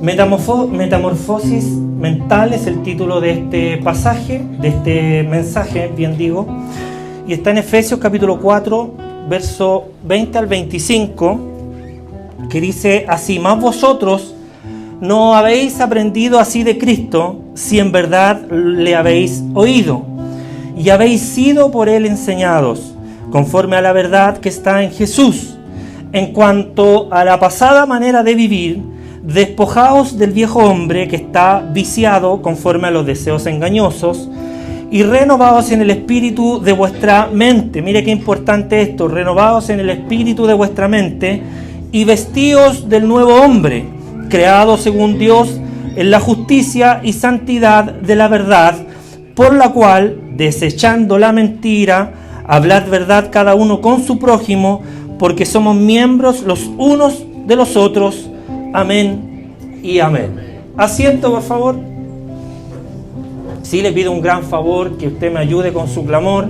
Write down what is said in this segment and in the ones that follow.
Metamorfosis mental es el título de este pasaje, de este mensaje, bien digo, y está en Efesios capítulo 4, verso 20 al 25, que dice así: más vosotros no habéis aprendido así de Cristo, si en verdad le habéis oído, y habéis sido por él enseñados, conforme a la verdad que está en Jesús. En cuanto a la pasada manera de vivir, despojaos del viejo hombre que está viciado conforme a los deseos engañosos, y renovaos en el espíritu de vuestra mente. Mire qué importante esto: renovaos en el espíritu de vuestra mente, y vestíos del nuevo hombre, creado según Dios en la justicia y santidad de la verdad, por la cual, desechando la mentira, hablad verdad cada uno con su prójimo, porque somos miembros los unos de los otros. Amén y amén. Asiento, por favor. Sí, le pido un gran favor, que usted me ayude con su clamor,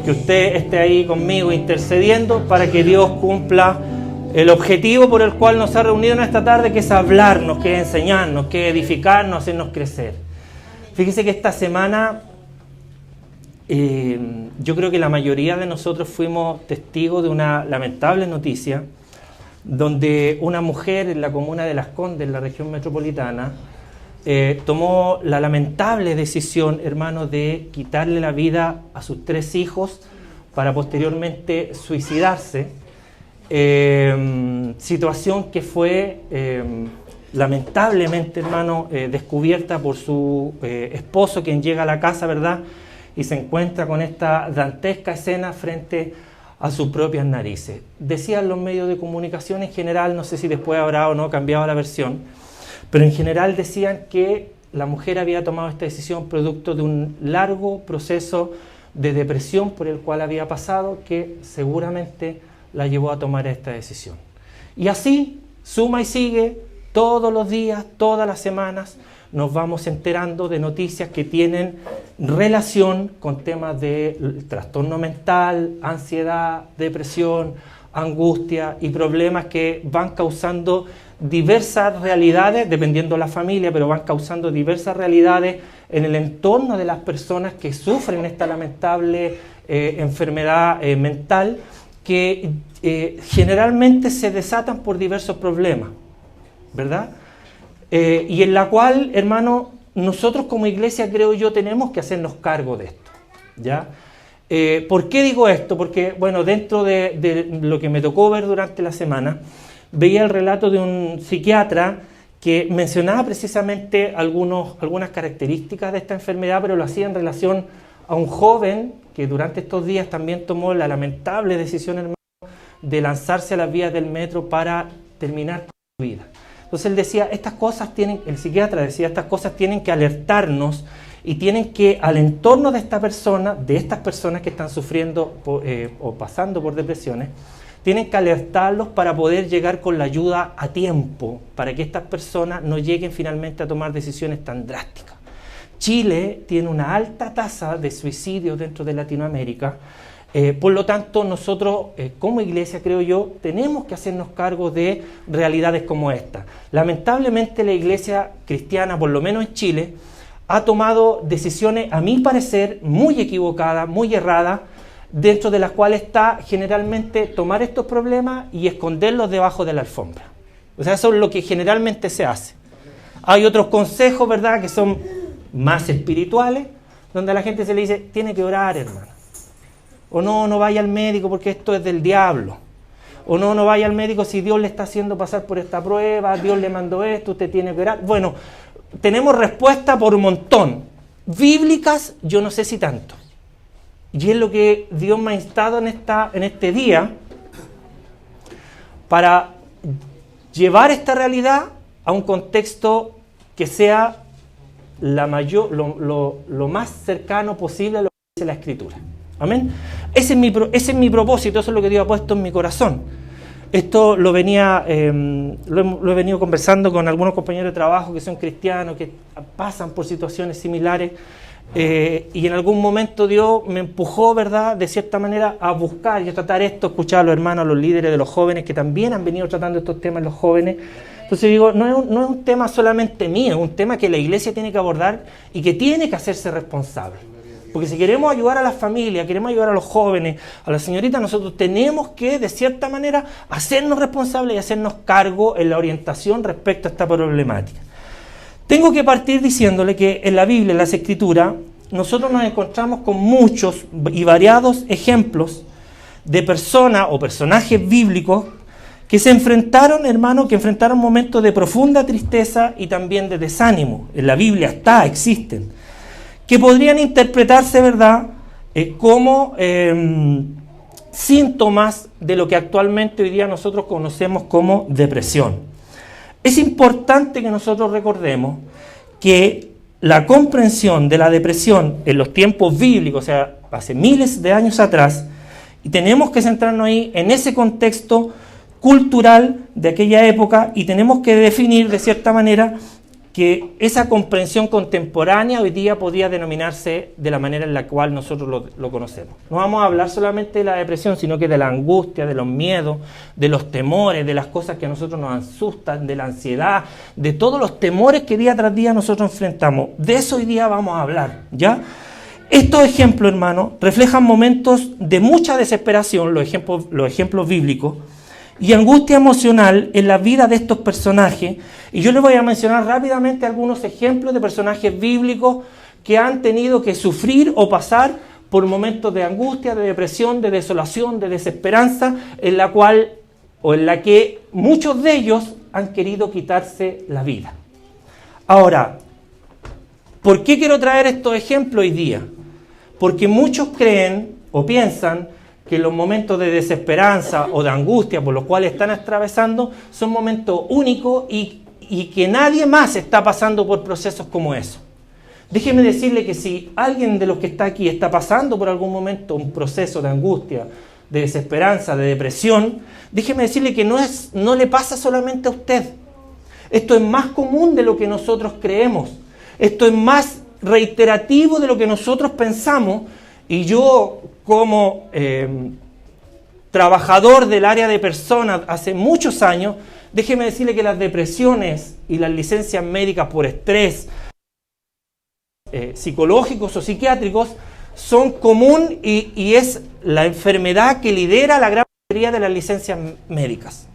que usted esté ahí conmigo intercediendo para que Dios cumpla el objetivo por el cual nos ha reunido en esta tarde, que es hablarnos, que es enseñarnos, que es edificarnos, hacernos crecer. Fíjese que esta semana yo creo que la mayoría de nosotros fuimos testigos de una lamentable noticia, donde una mujer en la comuna de Las Condes, en la región metropolitana, tomó la lamentable decisión, hermano, de quitarle la vida a sus 3 hijos para posteriormente suicidarse. Situación que fue lamentablemente, hermano, descubierta por su esposo, quien llega a la casa, ¿verdad?, y se encuentra con esta dantesca escena frente a sus propias narices. Decían los medios de comunicación en general, no sé si después habrá o no cambiado la versión, pero en general decían que la mujer había tomado esta decisión producto de un largo proceso de depresión por el cual había pasado, que seguramente la llevó a tomar esta decisión. Y así, suma y sigue, todos los días, todas las semanas, nos vamos enterando de noticias que tienen relación con temas de trastorno mental, ansiedad, depresión, angustia y problemas que van causando diversas realidades, dependiendo de la familia, pero van causando diversas realidades en el entorno de las personas que sufren esta lamentable enfermedad mental, que generalmente se desatan por diversos problemas, ¿verdad? Y en la cual, hermano, nosotros como iglesia, creo yo, tenemos que hacernos cargo de esto, ¿ya? ¿Por qué digo esto? Porque, bueno, dentro de lo que me tocó ver durante la semana, veía el relato de un psiquiatra que mencionaba precisamente algunas características de esta enfermedad, pero lo hacía en relación a un joven que durante estos días también tomó la lamentable decisión, hermano, de lanzarse a las vías del metro para terminar con su vida. Entonces él decía, el psiquiatra decía, estas cosas tienen que alertarnos y tienen que, al entorno de esta persona, de estas personas que están sufriendo o pasando por depresiones, tienen que alertarlos para poder llegar con la ayuda a tiempo, para que estas personas no lleguen finalmente a tomar decisiones tan drásticas. Chile tiene una alta tasa de suicidios dentro de Latinoamérica. Por lo tanto, nosotros como iglesia, creo yo, tenemos que hacernos cargo de realidades como esta. Lamentablemente la iglesia cristiana, por lo menos en Chile, ha tomado decisiones, a mi parecer, muy equivocadas, muy erradas, dentro de las cuales está generalmente tomar estos problemas y esconderlos debajo de la alfombra. O sea, eso es lo que generalmente se hace. Hay otros consejos, ¿verdad?, que son más espirituales, donde a la gente se le dice, tiene que orar, hermano. O no vaya al médico porque esto es del diablo. O no vaya al médico si Dios le está haciendo pasar por esta prueba, Dios le mandó esto, usted tiene que orar. Bueno, tenemos respuesta por un montón. Bíblicas, yo no sé si tanto. Y es lo que Dios me ha instado en este día para llevar esta realidad a un contexto que sea lo más cercano posible a lo que dice la Escritura. Amén. Ese es mi propósito, eso es lo que Dios ha puesto en mi corazón. Esto lo he venido conversando con algunos compañeros de trabajo que son cristianos, que pasan por situaciones similares, y en algún momento Dios me empujó, ¿verdad?, de cierta manera a buscar y a tratar esto, escuchar a los hermanos, a los líderes de los jóvenes que también han venido tratando estos temas, los jóvenes, Entonces digo, no es un tema solamente mío, es un tema que la iglesia tiene que abordar y que tiene que hacerse responsable. Porque si queremos ayudar a las familias, queremos ayudar a los jóvenes, a las señoritas, nosotros tenemos que, de cierta manera, hacernos responsables y hacernos cargo en la orientación respecto a esta problemática. Tengo que partir diciéndole que en la Biblia, en las Escrituras, nosotros nos encontramos con muchos y variados ejemplos de personas o personajes bíblicos que se enfrentaron, hermano, que enfrentaron momentos de profunda tristeza y también de desánimo. En la Biblia existen, que podrían interpretarse, ¿verdad?, como síntomas de lo que actualmente hoy día nosotros conocemos como depresión. Es importante que nosotros recordemos que la comprensión de la depresión en los tiempos bíblicos, o sea, hace miles de años atrás, y tenemos que centrarnos ahí en ese contexto cultural de aquella época y tenemos que definir de cierta manera que esa comprensión contemporánea hoy día podría denominarse de la manera en la cual nosotros lo conocemos. No vamos a hablar solamente de la depresión, sino que de la angustia, de los miedos, de los temores, de las cosas que a nosotros nos asustan, de la ansiedad, de todos los temores que día tras día nosotros enfrentamos. De eso hoy día vamos a hablar, ¿ya? Estos ejemplos, hermanos, reflejan momentos de mucha desesperación, los ejemplos bíblicos, y angustia emocional en la vida de estos personajes. Y yo les voy a mencionar rápidamente algunos ejemplos de personajes bíblicos que han tenido que sufrir o pasar por momentos de angustia, de depresión, de desolación, de desesperanza, en la que muchos de ellos han querido quitarse la vida. Ahora, ¿por qué quiero traer estos ejemplos hoy día? Porque muchos creen o piensan que los momentos de desesperanza o de angustia por los cuales están atravesando son momentos únicos y que nadie más está pasando por procesos como esos. Déjeme decirle que si alguien de los que está aquí está pasando por algún momento un proceso de angustia, de desesperanza, de depresión, déjeme decirle que no le pasa solamente a usted. Esto es más común de lo que nosotros creemos. Esto es más reiterativo de lo que nosotros pensamos. Y yo, como trabajador del área de personas hace muchos años, déjeme decirle que las depresiones y las licencias médicas por estrés psicológicos o psiquiátricos son común y es la enfermedad que lidera la gran mayoría de las licencias médicas.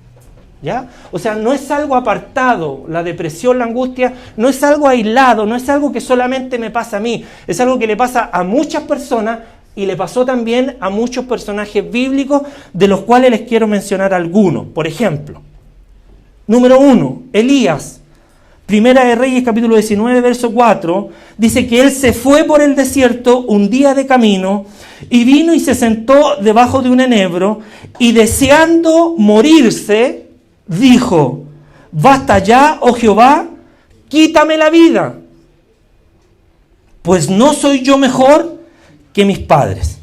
¿Ya? O sea, no es algo apartado, la depresión, la angustia, no es algo aislado, no es algo que solamente me pasa a mí, es algo que le pasa a muchas personas y le pasó también a muchos personajes bíblicos, de los cuales les quiero mencionar algunos. Por ejemplo, número 1, Elías. Primera de Reyes, capítulo 19, verso 4, dice que él se fue por el desierto un día de camino y vino y se sentó debajo de un enebro y deseando morirse, dijo: basta ya, oh Jehová, quítame la vida, pues no soy yo mejor que mis padres.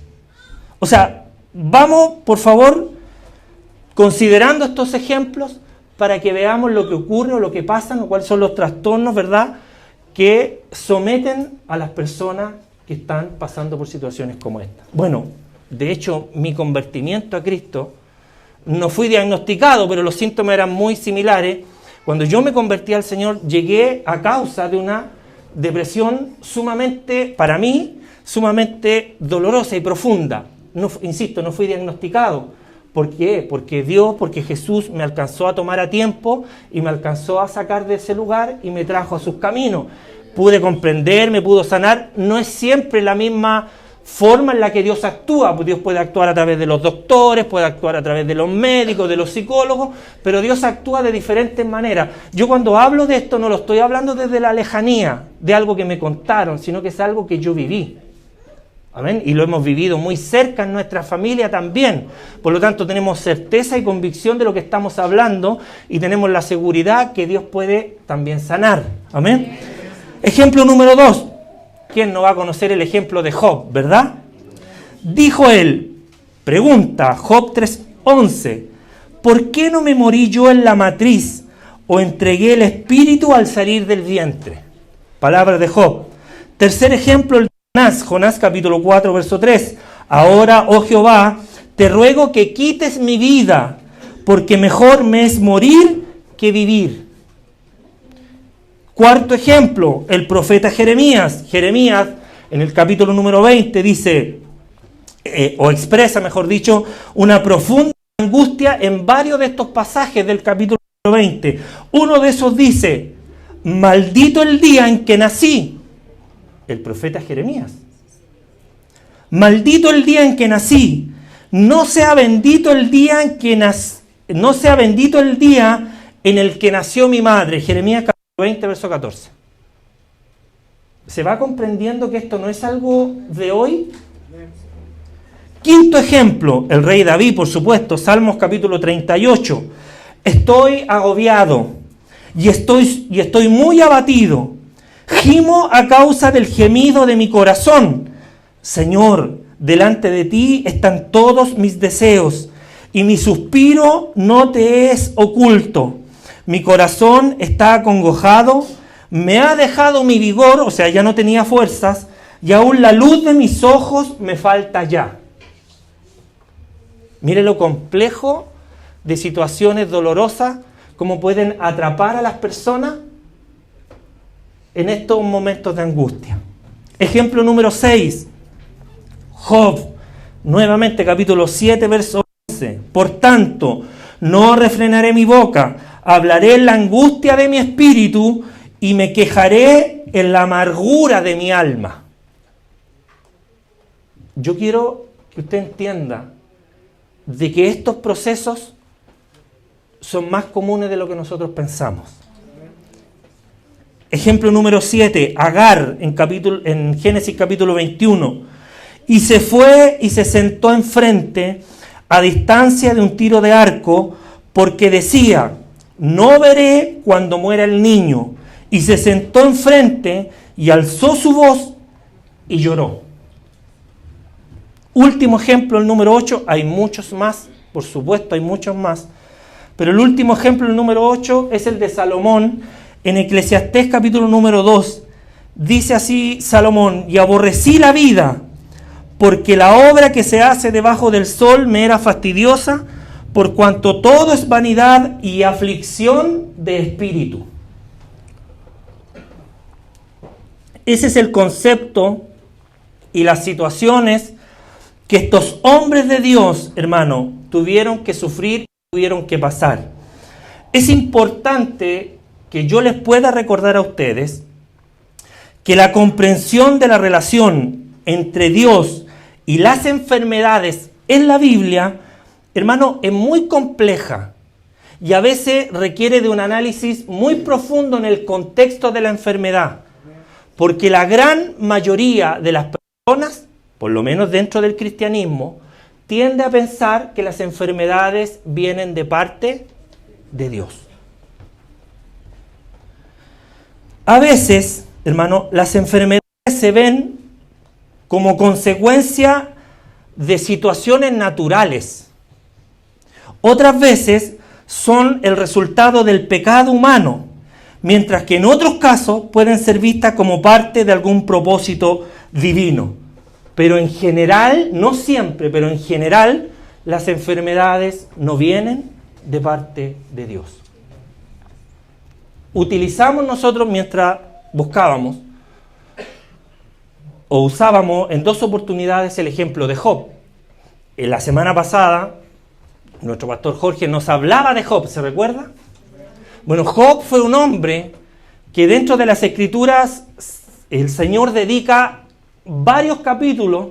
O sea, vamos, por favor, considerando estos ejemplos para que veamos lo que ocurre o lo que pasa o cuáles son los trastornos, ¿verdad?, que someten a las personas que están pasando por situaciones como esta. Bueno, de hecho, mi convertimiento a Cristo no fui diagnosticado, pero los síntomas eran muy similares. Cuando yo me convertí al Señor, llegué a causa de una depresión sumamente, para mí, sumamente dolorosa y profunda. No, insisto, no fui diagnosticado. ¿Por qué? Porque Jesús me alcanzó a tomar a tiempo y me alcanzó a sacar de ese lugar y me trajo a sus caminos. Pude comprender, me pudo sanar. No es siempre la misma forma en la que Dios actúa. Dios puede actuar a través de los doctores, puede actuar a través de los médicos, de los psicólogos, pero Dios actúa de diferentes maneras. Yo cuando hablo de esto no lo estoy hablando desde la lejanía de algo que me contaron, sino que es algo que yo viví. Amén. Y lo hemos vivido muy cerca en nuestra familia también. Por lo tanto, tenemos certeza y convicción de lo que estamos hablando y tenemos la seguridad que Dios puede también sanar. Amén. Ejemplo número 2. ¿Quién no va a conocer el ejemplo de Job, verdad? Dijo él, pregunta, Job 3:11, ¿por qué no me morí yo en la matriz o entregué el espíritu al salir del vientre? Palabras de Job. Tercer ejemplo, el Jonás capítulo 4, verso 3. Ahora, oh Jehová, te ruego que quites mi vida, porque mejor me es morir que vivir. Cuarto ejemplo, el profeta Jeremías. Jeremías, en el capítulo número 20, dice, o expresa, mejor dicho, una profunda angustia en varios de estos pasajes del capítulo 20. Uno de esos dice, maldito el día en que nací. El profeta Jeremías. Maldito el día en que nací. No sea bendito el día en que no sea bendito el día en el que nació mi madre. Jeremías capítulo 20, verso 14. ¿Se va comprendiendo que esto no es algo de hoy? Quinto ejemplo, el rey David, por supuesto, Salmos capítulo 38. Estoy agobiado y estoy muy abatido. Gimo a causa del gemido de mi corazón. Señor, delante de ti están todos mis deseos y mi suspiro no te es oculto. Mi corazón está acongojado, me ha dejado mi vigor, o sea, ya no tenía fuerzas, y aún la luz de mis ojos me falta ya. Mire lo complejo de situaciones dolorosas, cómo pueden atrapar a las personas en estos momentos de angustia. Ejemplo número 6, Job, nuevamente capítulo 7, verso 11. Por tanto, no refrenaré mi boca, hablaré en la angustia de mi espíritu y me quejaré en la amargura de mi alma. Yo quiero que usted entienda de que estos procesos son más comunes de lo que nosotros pensamos. Ejemplo número 7, Agar, en Génesis capítulo 21. Y se fue y se sentó enfrente, a distancia de un tiro de arco, porque decía, no veré cuando muera el niño. Y se sentó enfrente y alzó su voz y lloró. Último ejemplo, el número 8, hay muchos más, por supuesto hay muchos más, pero el último ejemplo, el número 8, es el de Salomón, en Eclesiastés capítulo número 2. Dice así Salomón, y aborrecí la vida, porque la obra que se hace debajo del sol me era fastidiosa, por cuanto todo es vanidad y aflicción de espíritu. Ese es el concepto y las situaciones que estos hombres de Dios, hermano, tuvieron que sufrir, tuvieron que pasar. Es importante que yo les pueda recordar a ustedes que la comprensión de la relación entre Dios y las enfermedades en la Biblia, hermano, es muy compleja y a veces requiere de un análisis muy profundo en el contexto de la enfermedad, porque la gran mayoría de las personas, por lo menos dentro del cristianismo, tiende a pensar que las enfermedades vienen de parte de Dios. A veces, hermano, las enfermedades se ven como consecuencia de situaciones naturales. Otras veces son el resultado del pecado humano, mientras que en otros casos pueden ser vistas como parte de algún propósito divino. Pero en general, no siempre, pero en general, las enfermedades no vienen de parte de Dios. Utilizamos nosotros mientras buscábamos, o usábamos en 2 oportunidades el ejemplo de Job. En la semana pasada, nuestro pastor Jorge nos hablaba de Job, ¿se recuerda? Bueno, Job fue un hombre que dentro de las Escrituras el Señor dedica varios capítulos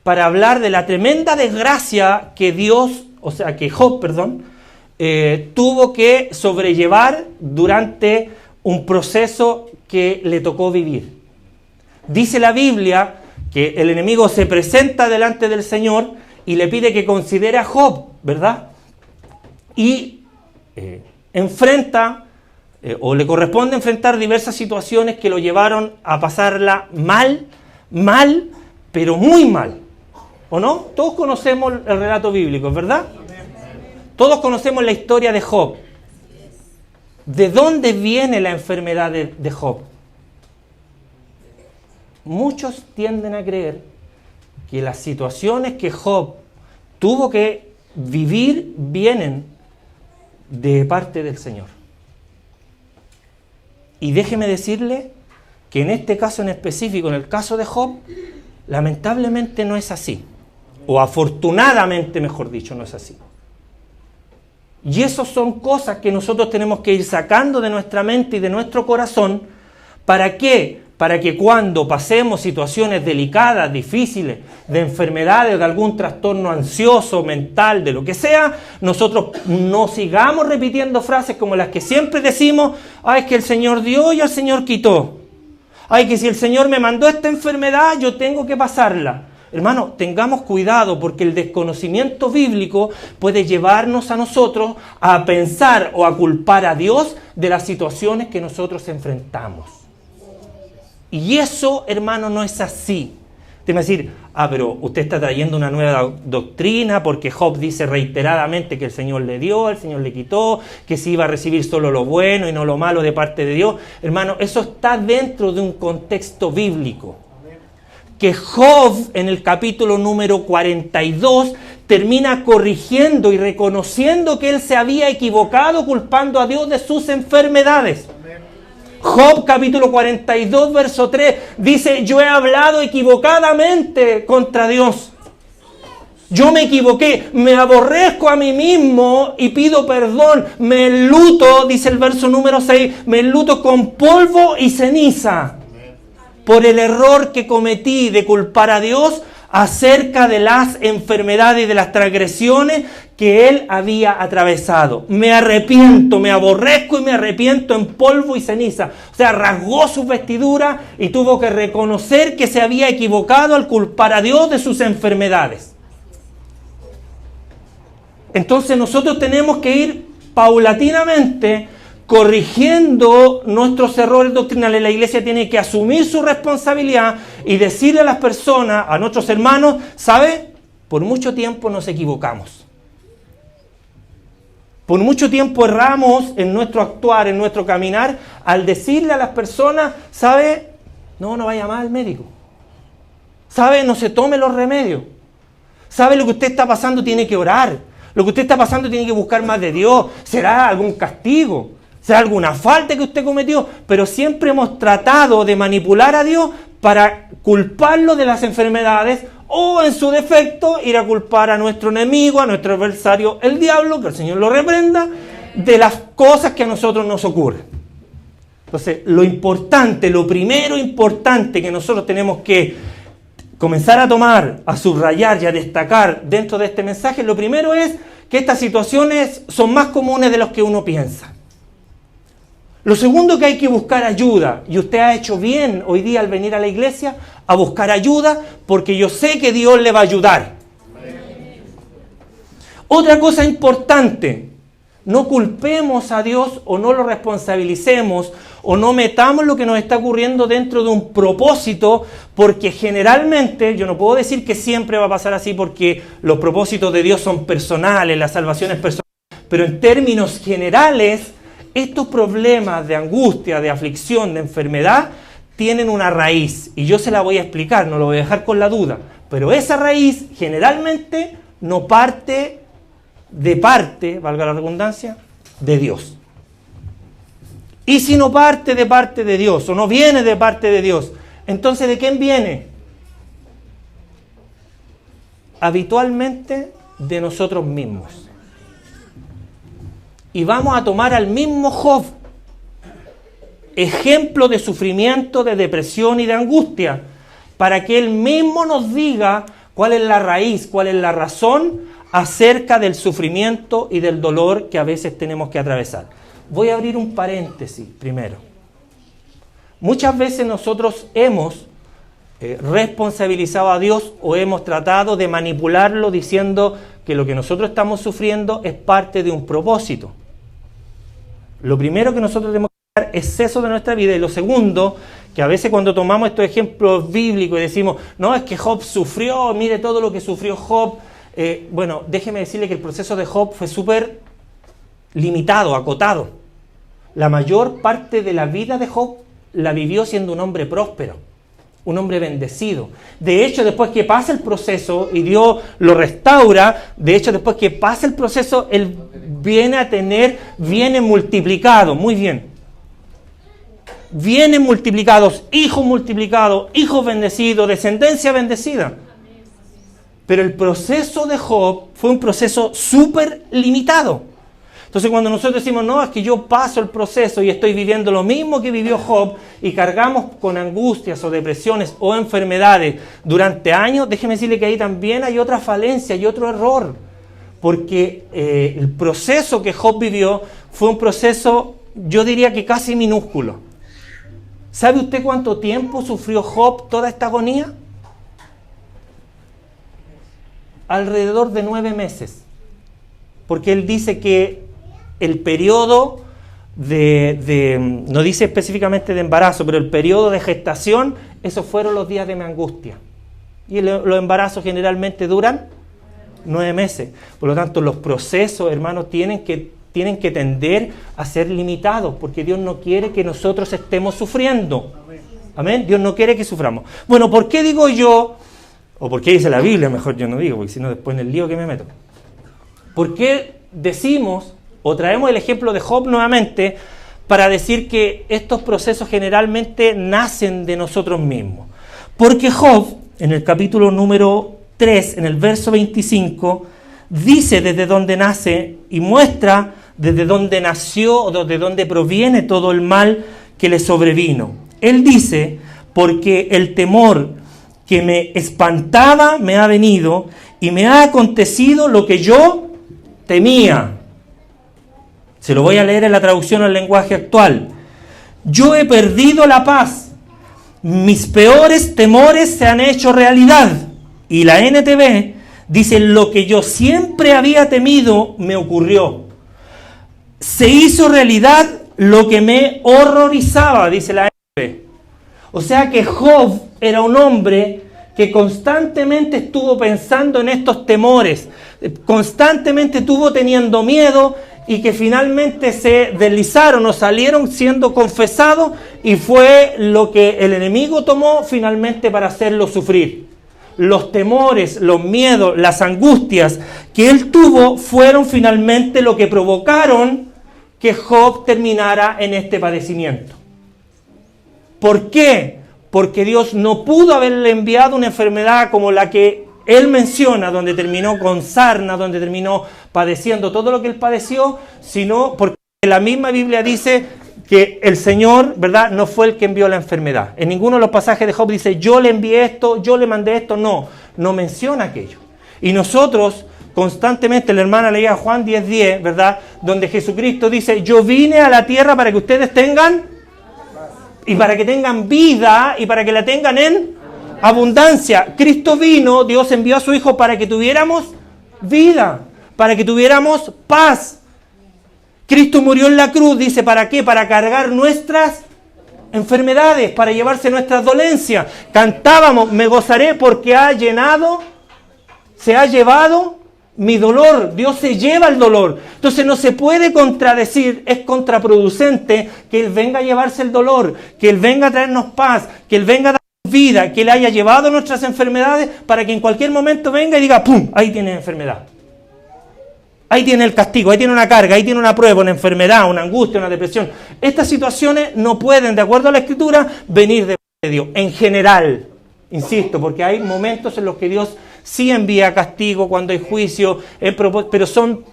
para hablar de la tremenda desgracia que Job, tuvo que sobrellevar durante un proceso que le tocó vivir. Dice la Biblia que el enemigo se presenta delante del Señor y le pide que considere a Job, ¿verdad? Y enfrenta, o le corresponde enfrentar diversas situaciones que lo llevaron a pasarla mal, pero muy mal. ¿O no? Todos conocemos el relato bíblico, ¿verdad? Todos conocemos la historia de Job. ¿De dónde viene la enfermedad de Job? Muchos tienden a creer que las situaciones que Job tuvo que vivir vienen de parte del Señor. Y déjeme decirle que en este caso en específico, en el caso de Job, lamentablemente no es así. O afortunadamente, mejor dicho, no es así. Y esas son cosas que nosotros tenemos que ir sacando de nuestra mente y de nuestro corazón. ¿Para qué? Para que cuando pasemos situaciones delicadas, difíciles, de enfermedades, de algún trastorno ansioso, mental, de lo que sea, nosotros no sigamos repitiendo frases como las que siempre decimos: ay, es que el Señor dio y el Señor quitó. Ay, que si el Señor me mandó esta enfermedad, yo tengo que pasarla. Hermano, tengamos cuidado, porque el desconocimiento bíblico puede llevarnos a nosotros a pensar o a culpar a Dios de las situaciones que nosotros enfrentamos. Y eso, hermano, no es así. Te va a decir: pero usted está trayendo una nueva doctrina porque Job dice reiteradamente que el Señor le dio, el Señor le quitó, que se iba a recibir solo lo bueno y no lo malo de parte de Dios. Hermano, eso está dentro de un contexto bíblico. Que Job, en el capítulo número 42, termina corrigiendo y reconociendo que él se había equivocado, culpando a Dios de sus enfermedades. Job capítulo 42, verso 3, dice: yo he hablado equivocadamente contra Dios. Yo me equivoqué, me aborrezco a mí mismo y pido perdón. Me enluto, dice el verso número 6, me enluto con polvo y ceniza por el error que cometí de culpar a Dios acerca de las enfermedades y de las transgresiones que él había atravesado. Me arrepiento, me aborrezco y me arrepiento en polvo y ceniza. O sea, rasgó sus vestiduras y tuvo que reconocer que se había equivocado al culpar a Dios de sus enfermedades. Entonces nosotros tenemos que ir paulatinamente corrigiendo nuestros errores doctrinales. La iglesia tiene que asumir su responsabilidad y decirle a las personas, a nuestros hermanos: ¿sabe? Por mucho tiempo nos equivocamos. Por mucho tiempo erramos en nuestro actuar, en nuestro caminar, al decirle a las personas: ¿sabe? No vaya más al médico. ¿Sabe? No se tome los remedios. ¿Sabe? Lo que usted está pasando, tiene que orar. Lo que usted está pasando, tiene que buscar más de Dios. ¿Será algún castigo? ¿Será alguna falta que usted cometió? Pero siempre hemos tratado de manipular a Dios para culparlo de las enfermedades, o en su defecto ir a culpar a nuestro enemigo, a nuestro adversario, el diablo, que el Señor lo reprenda, de las cosas que a nosotros nos ocurren. Entonces, lo importante, lo primero importante que nosotros tenemos que comenzar a tomar, a subrayar y a destacar dentro de este mensaje, lo primero es que estas situaciones son más comunes de lo que uno piensa. Lo segundo, que hay que buscar ayuda, y usted ha hecho bien hoy día al venir a la iglesia a buscar ayuda, porque yo sé que Dios le va a ayudar. Otra cosa importante: no culpemos a Dios o no lo responsabilicemos o no metamos lo que nos está ocurriendo dentro de un propósito, porque generalmente, yo no puedo decir que siempre va a pasar así, porque los propósitos de Dios son personales, la salvación es personal, pero en términos generales, estos problemas de angustia, de aflicción, de enfermedad, tienen una raíz, y yo se la voy a explicar, no lo voy a dejar con la duda, pero esa raíz generalmente no parte, valga la redundancia, de Dios. Y si no parte de parte de Dios, o no viene de parte de Dios, entonces ¿de quién viene? Habitualmente de nosotros mismos. Y vamos a tomar al mismo Job, ejemplo de sufrimiento, de depresión y de angustia, para que él mismo nos diga cuál es la raíz, cuál es la razón acerca del sufrimiento y del dolor que a veces tenemos que atravesar. Voy a abrir un paréntesis primero. Muchas veces nosotros hemos responsabilizado a Dios o hemos tratado de manipularlo diciendo que lo que nosotros estamos sufriendo es parte de un propósito. Lo primero que nosotros tenemos que dar es eso de nuestra vida. Y lo segundo, que a veces cuando tomamos estos ejemplos bíblicos y decimos: no, es que Job sufrió, mire todo lo que sufrió Job. Bueno, déjeme decirle que el proceso de Job fue súper limitado, acotado. La mayor parte de la vida de Job la vivió siendo un hombre próspero, un hombre bendecido. De hecho, después que pasa el proceso y Dios lo restaura, de hecho, después que pasa el proceso, él viene multiplicado. Muy bien. vienen multiplicados, hijos bendecidos, descendencia bendecida. Pero el proceso de Job fue un proceso súper limitado. Entonces cuando nosotros decimos, no, es que yo paso el proceso y estoy viviendo lo mismo que vivió Job y cargamos con angustias o depresiones o enfermedades durante años, déjeme decirle que ahí también hay otra falencia y otro error. Porque el proceso que Job vivió fue un proceso, yo diría que casi minúsculo. ¿Sabe usted cuánto tiempo sufrió Job toda esta agonía? Alrededor de 9 meses. Porque él dice que el periodo no dice específicamente de embarazo, pero el periodo de gestación, esos fueron los días de mi angustia. Y los embarazos generalmente duran 9 meses. Por lo tanto, los procesos, hermanos, tienen que tender a ser limitados, porque Dios no quiere que nosotros estemos sufriendo. Amén. Dios no quiere que suframos. Bueno, ¿por qué digo yo, o por qué dice la Biblia, mejor yo no digo, porque si no después en el lío que me meto? ¿Por qué decimos o traemos el ejemplo de Job nuevamente para decir que estos procesos generalmente nacen de nosotros mismos? Porque Job, en el capítulo número 3, en el verso 25, dice desde dónde nace y muestra desde dónde nació o desde dónde proviene todo el mal que le sobrevino. Él dice, porque el temor que me espantaba me ha venido y me ha acontecido lo que yo temía. Se lo voy a leer en la traducción al lenguaje actual. Yo he perdido la paz. Mis peores temores se han hecho realidad. Y la NTV dice, lo que yo siempre había temido me ocurrió. Se hizo realidad lo que me horrorizaba, dice la NTV. O sea que Job era un hombre que constantemente estuvo pensando en estos temores, constantemente estuvo teniendo miedo y que finalmente se deslizaron o salieron siendo confesados y fue lo que el enemigo tomó finalmente para hacerlo sufrir. Los temores, los miedos, las angustias que él tuvo fueron finalmente lo que provocaron que Job terminara en este padecimiento. ¿Por qué? Porque Dios no pudo haberle enviado una enfermedad como la que él menciona, donde terminó con sarna, donde terminó padeciendo todo lo que él padeció, sino porque la misma Biblia dice que el Señor, ¿verdad?, no fue el que envió la enfermedad. En ninguno de los pasajes de Job dice, yo le envié esto, yo le mandé esto. No menciona aquello. Y nosotros constantemente, la hermana leía Juan 10:10, ¿verdad?, donde Jesucristo dice, yo vine a la tierra para que ustedes tengan, y para que tengan vida, y para que la tengan en abundancia. Cristo vino, Dios envió a su Hijo para que tuviéramos vida, para que tuviéramos paz. Cristo murió en la cruz, dice, ¿para qué? Para cargar nuestras enfermedades, para llevarse nuestras dolencias. Cantábamos, me gozaré porque se ha llevado mi dolor. Dios se lleva el dolor. Entonces no se puede contradecir, es contraproducente que Él venga a llevarse el dolor, que Él venga a traernos paz, que Él venga a darnos vida, que Él haya llevado nuestras enfermedades para que en cualquier momento venga y diga, ¡pum!, ahí tiene enfermedad. Ahí tiene el castigo, ahí tiene una carga, ahí tiene una prueba, una enfermedad, una angustia, una depresión. Estas situaciones no pueden, de acuerdo a la Escritura, venir de Dios. En general, insisto, porque hay momentos en los que Dios sí envía castigo cuando hay juicio, pero son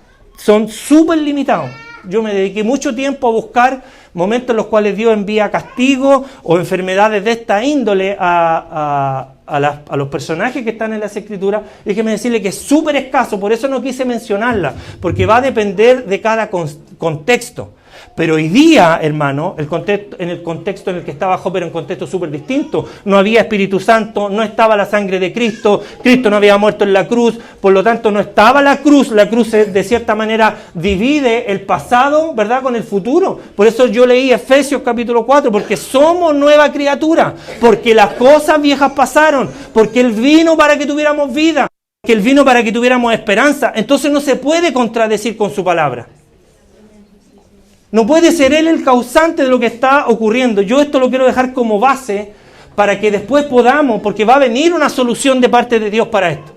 súper limitados. Yo me dediqué mucho tiempo a buscar momentos en los cuales Dios envía castigo o enfermedades de esta índole a los personajes que están en las Escrituras. Déjeme decirle que es súper escaso, por eso no quise mencionarla, porque va a depender de cada contexto. Pero hoy día, hermano, en el contexto en el que estaba Job era un contexto súper distinto. No había Espíritu Santo, no estaba la sangre de Cristo, Cristo no había muerto en la cruz, por lo tanto no estaba la cruz de cierta manera divide el pasado, ¿verdad?, con el futuro. Por eso yo leí Efesios capítulo 4, porque somos nueva criatura, porque las cosas viejas pasaron, porque Él vino para que tuviéramos vida, que Él vino para que tuviéramos esperanza. Entonces no se puede contradecir con su palabra. No puede ser Él el causante de lo que está ocurriendo. Yo esto lo quiero dejar como base para que después podamos, porque va a venir una solución de parte de Dios para esto.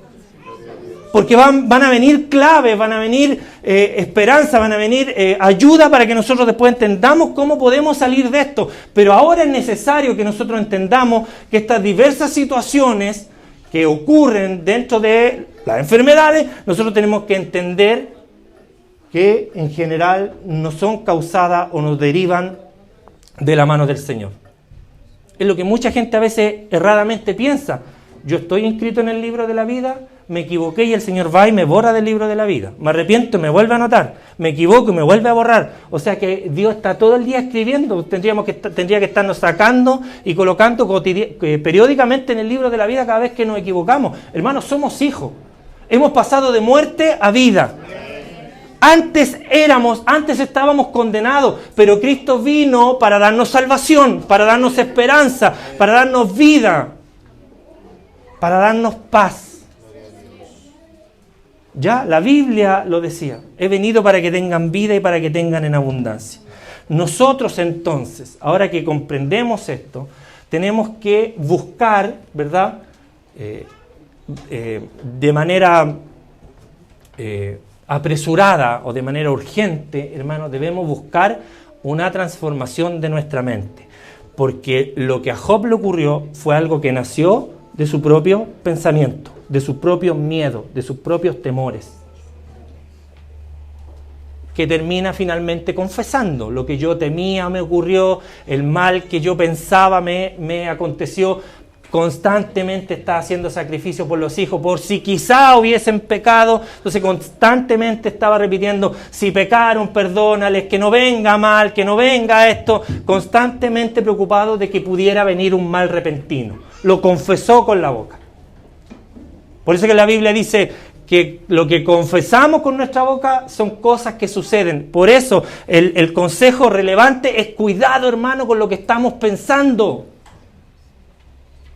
porque van a venir claves, van a venir esperanza, van a venir ayuda para que nosotros después entendamos cómo podemos salir de esto. Pero ahora es necesario que nosotros entendamos que estas diversas situaciones que ocurren dentro de las enfermedades, nosotros tenemos que entender que en general no son causadas o nos derivan de la mano del Señor. Es lo que mucha gente a veces erradamente piensa. Yo estoy inscrito en el libro de la vida, me equivoqué y el Señor va y me borra del libro de la vida. Me arrepiento y me vuelve a anotar. Me equivoco y me vuelve a borrar. O sea que Dios está todo el día escribiendo. Tendría que estarnos sacando y colocando periódicamente en el libro de la vida cada vez que nos equivocamos. Hermanos, somos hijos. Hemos pasado de muerte a vida. Antes estábamos condenados, pero Cristo vino para darnos salvación, para darnos esperanza, para darnos vida, para darnos paz. Ya, la Biblia lo decía, he venido para que tengan vida y para que tengan en abundancia. Nosotros entonces, ahora que comprendemos esto, tenemos que buscar, ¿verdad? De manera apresurada o de manera urgente, hermanos, debemos buscar una transformación de nuestra mente. Porque lo que a Job le ocurrió fue algo que nació de su propio pensamiento, de sus propios miedos, de sus propios temores, que termina finalmente confesando: lo que yo temía me ocurrió, el mal que yo pensaba me aconteció. Constantemente está haciendo sacrificio por los hijos, por si quizá hubiesen pecado. Entonces constantemente estaba repitiendo: si pecaron, perdónales, que no venga mal, que no venga esto. Constantemente preocupado de que pudiera venir un mal repentino. Lo confesó con la boca. Por eso que la Biblia dice que lo que confesamos con nuestra boca son cosas que suceden. Por eso el consejo relevante es: cuidado, hermano, con lo que estamos pensando.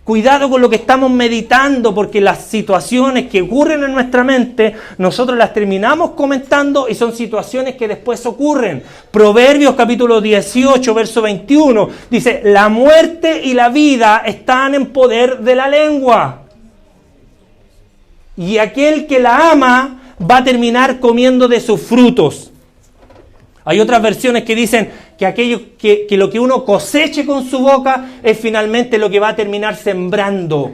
Cuidado con lo que estamos meditando, porque las situaciones que ocurren en nuestra mente, nosotros las terminamos comentando y son situaciones que después ocurren. Proverbios capítulo 18, verso 21, dice: la muerte y la vida están en poder de la lengua. Y aquel que la ama va a terminar comiendo de sus frutos. Hay otras versiones que dicen que aquello que lo que uno coseche con su boca es finalmente lo que va a terminar sembrando.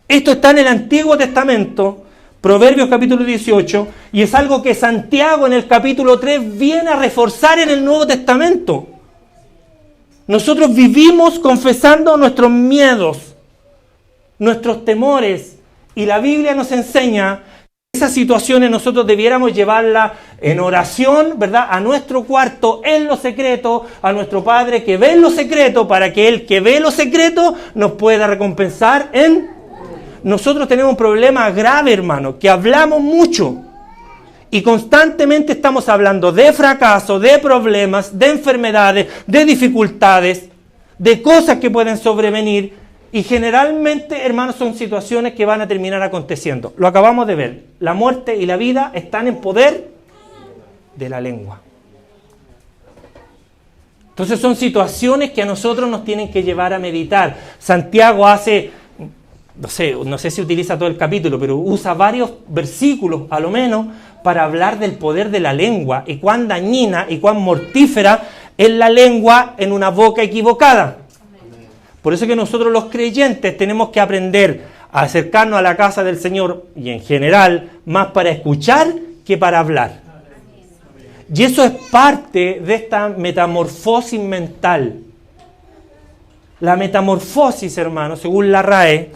Esto está en el Antiguo Testamento, Proverbios capítulo 18, y es algo que Santiago en el capítulo 3 viene a reforzar en el Nuevo Testamento. Nosotros vivimos confesando nuestros miedos, nuestros temores, y la Biblia nos enseña esas situaciones nosotros debiéramos llevarlas en oración, ¿verdad? A nuestro cuarto, en lo secreto, a nuestro Padre que ve en lo secreto, para que Él que ve lo secreto nos pueda recompensar en... Nosotros tenemos un problema grave, hermano, que hablamos mucho y constantemente estamos hablando de fracaso, de problemas, de enfermedades, de dificultades, de cosas que pueden sobrevenir. Y generalmente, hermanos, son situaciones que van a terminar aconteciendo. Lo acabamos de ver. La muerte y la vida están en poder de la lengua. Entonces son situaciones que a nosotros nos tienen que llevar a meditar. Santiago hace, no sé si utiliza todo el capítulo, pero usa varios versículos, a lo menos, para hablar del poder de la lengua y cuán dañina y cuán mortífera es la lengua en una boca equivocada. Por eso que nosotros los creyentes tenemos que aprender a acercarnos a la casa del Señor y en general más para escuchar que para hablar. Y eso es parte de esta metamorfosis mental. La metamorfosis, hermanos, según la RAE,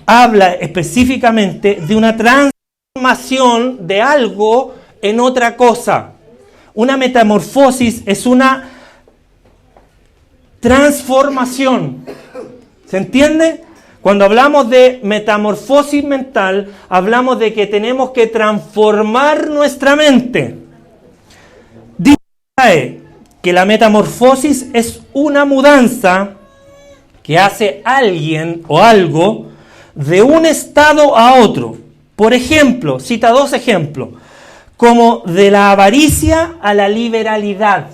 habla específicamente de una transformación de algo en otra cosa. Una metamorfosis es una transformación. ¿Se entiende? Cuando hablamos de metamorfosis mental, hablamos de que tenemos que transformar nuestra mente. Dice que la metamorfosis es una mudanza que hace alguien o algo de un estado a otro. Por ejemplo, cita dos ejemplos, como de la avaricia a la liberalidad,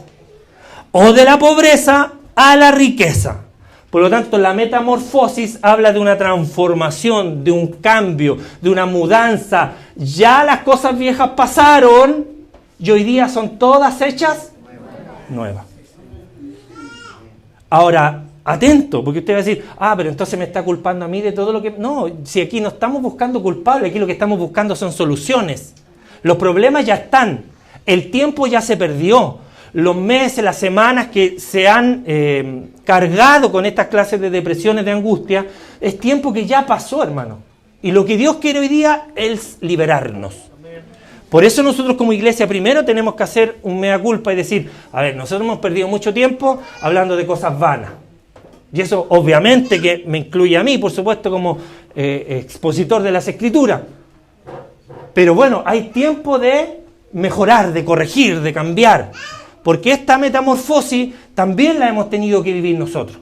o de la pobreza a la riqueza. Por lo tanto, la metamorfosis habla de una transformación, de un cambio, de una mudanza. Ya las cosas viejas pasaron y hoy día son todas hechas nuevas. Ahora, atento, porque usted va a decir, pero entonces me está culpando a mí de todo lo que... No, si aquí no estamos buscando culpables, aquí lo que estamos buscando son soluciones. Los problemas ya están, el tiempo ya se perdió, los meses, las semanas que se han cargado con estas clases de depresiones, de angustia, es tiempo que ya pasó, hermano. Y lo que Dios quiere hoy día es liberarnos. Por eso nosotros como iglesia primero tenemos que hacer un mea culpa y decir, nosotros hemos perdido mucho tiempo hablando de cosas vanas. Y eso obviamente que me incluye a mí, por supuesto, como expositor de las Escrituras. Pero bueno, hay tiempo de mejorar, de corregir, de cambiar. Porque esta metamorfosis también la hemos tenido que vivir nosotros.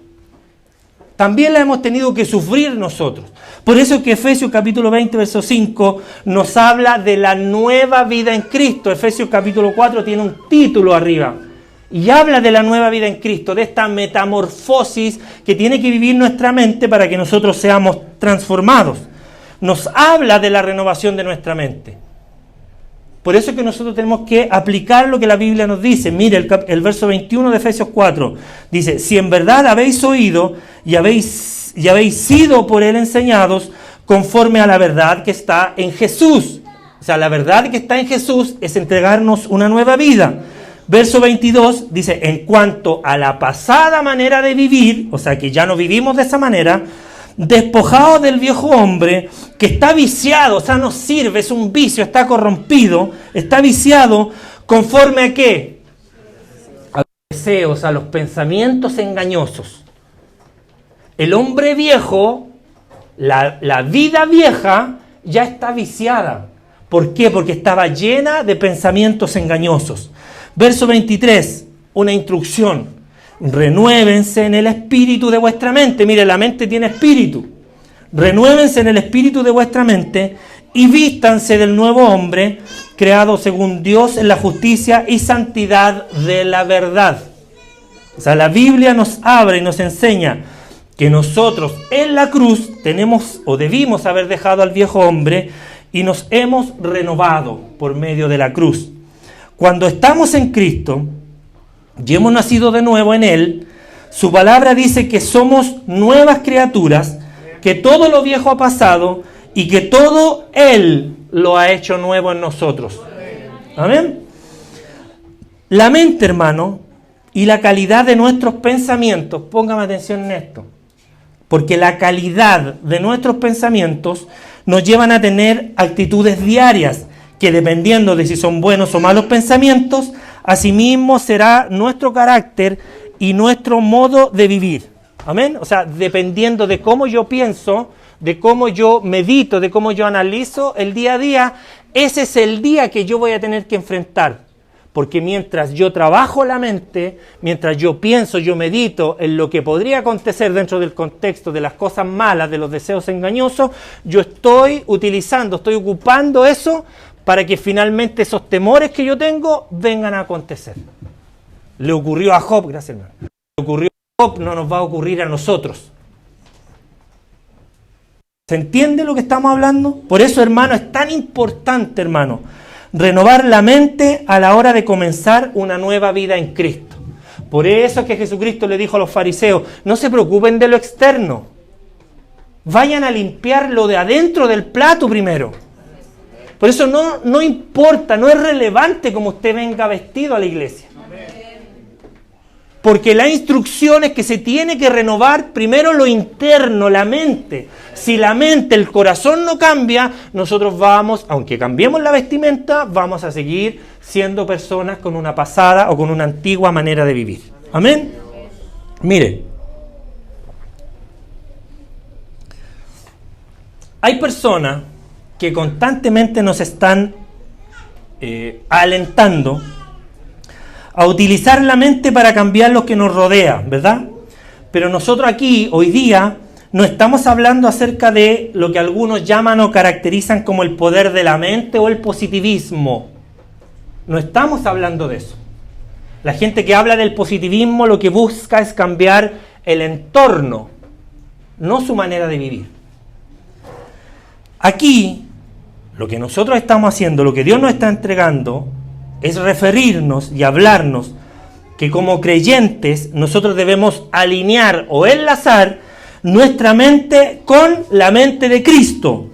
También la hemos tenido que sufrir nosotros. Por eso es que Efesios capítulo 20, verso 5 nos habla de la nueva vida en Cristo. Efesios capítulo 4 tiene un título arriba. Y habla de la nueva vida en Cristo, de esta metamorfosis que tiene que vivir nuestra mente para que nosotros seamos transformados. Nos habla de la renovación de nuestra mente. Por eso es que nosotros tenemos que aplicar lo que la Biblia nos dice. Mire el verso 21 de Efesios 4. Dice, si en verdad habéis oído y habéis sido por él enseñados conforme a la verdad que está en Jesús. O sea, la verdad que está en Jesús es entregarnos una nueva vida. Verso 22 dice, en cuanto a la pasada manera de vivir, o sea que ya no vivimos de esa manera, despojados del viejo hombre que está viciado, o sea, no sirve, es un vicio, está corrompido, está viciado, ¿conforme a qué? A los deseos, a los pensamientos engañosos. El hombre viejo, la vida vieja, ya está viciada. ¿Por qué? Porque estaba llena de pensamientos engañosos. Verso 23, una instrucción. Renuévense en el espíritu de vuestra mente. Mire, la mente tiene espíritu. Renuévense en el espíritu de vuestra mente y vístanse del nuevo hombre, creado según Dios en la justicia y santidad de la verdad. O sea, la Biblia nos abre y nos enseña que nosotros en la cruz tenemos o debimos haber dejado al viejo hombre y nos hemos renovado por medio de la cruz. Cuando estamos en Cristo y hemos nacido de nuevo en Él, su palabra dice que somos nuevas criaturas, que todo lo viejo ha pasado y que todo Él lo ha hecho nuevo en nosotros. Amén. La mente, hermano, y la calidad de nuestros pensamientos, póngame atención en esto, porque la calidad de nuestros pensamientos nos llevan a tener actitudes diarias que, dependiendo de si son buenos o malos pensamientos, asimismo será nuestro carácter y nuestro modo de vivir. Amén. O sea, dependiendo de cómo yo pienso, de cómo yo medito, de cómo yo analizo el día a día, ese es el día que yo voy a tener que enfrentar. Porque mientras yo trabajo la mente, mientras yo pienso, yo medito en lo que podría acontecer dentro del contexto de las cosas malas, de los deseos engañosos, yo estoy ocupando eso para que finalmente esos temores que yo tengo vengan a acontecer. Le ocurrió a Job, gracias hermano. Le ocurrió a Job, no nos va a ocurrir a nosotros. ¿Se entiende lo que estamos hablando? Por eso, hermano, es tan importante, hermano, renovar la mente a la hora de comenzar una nueva vida en Cristo. Por eso es que Jesucristo le dijo a los fariseos, no se preocupen de lo externo. Vayan a limpiar lo de adentro del plato primero. Por eso no importa, no es relevante cómo usted venga vestido a la iglesia. Porque la instrucción es que se tiene que renovar primero lo interno, la mente. Si la mente, el corazón no cambia, nosotros vamos, aunque cambiemos la vestimenta, vamos a seguir siendo personas con una pasada o con una antigua manera de vivir. Amén. Mire, hay personas que constantemente nos están alentando a utilizar la mente para cambiar lo que nos rodea, ¿verdad? Pero nosotros aquí, hoy día, no estamos hablando acerca de lo que algunos llaman o caracterizan como el poder de la mente o el positivismo. No estamos hablando de eso. La gente que habla del positivismo lo que busca es cambiar el entorno, no su manera de vivir. Aquí, lo que nosotros estamos haciendo, lo que Dios nos está entregando, es referirnos y hablarnos que como creyentes nosotros debemos alinear o enlazar nuestra mente con la mente de Cristo,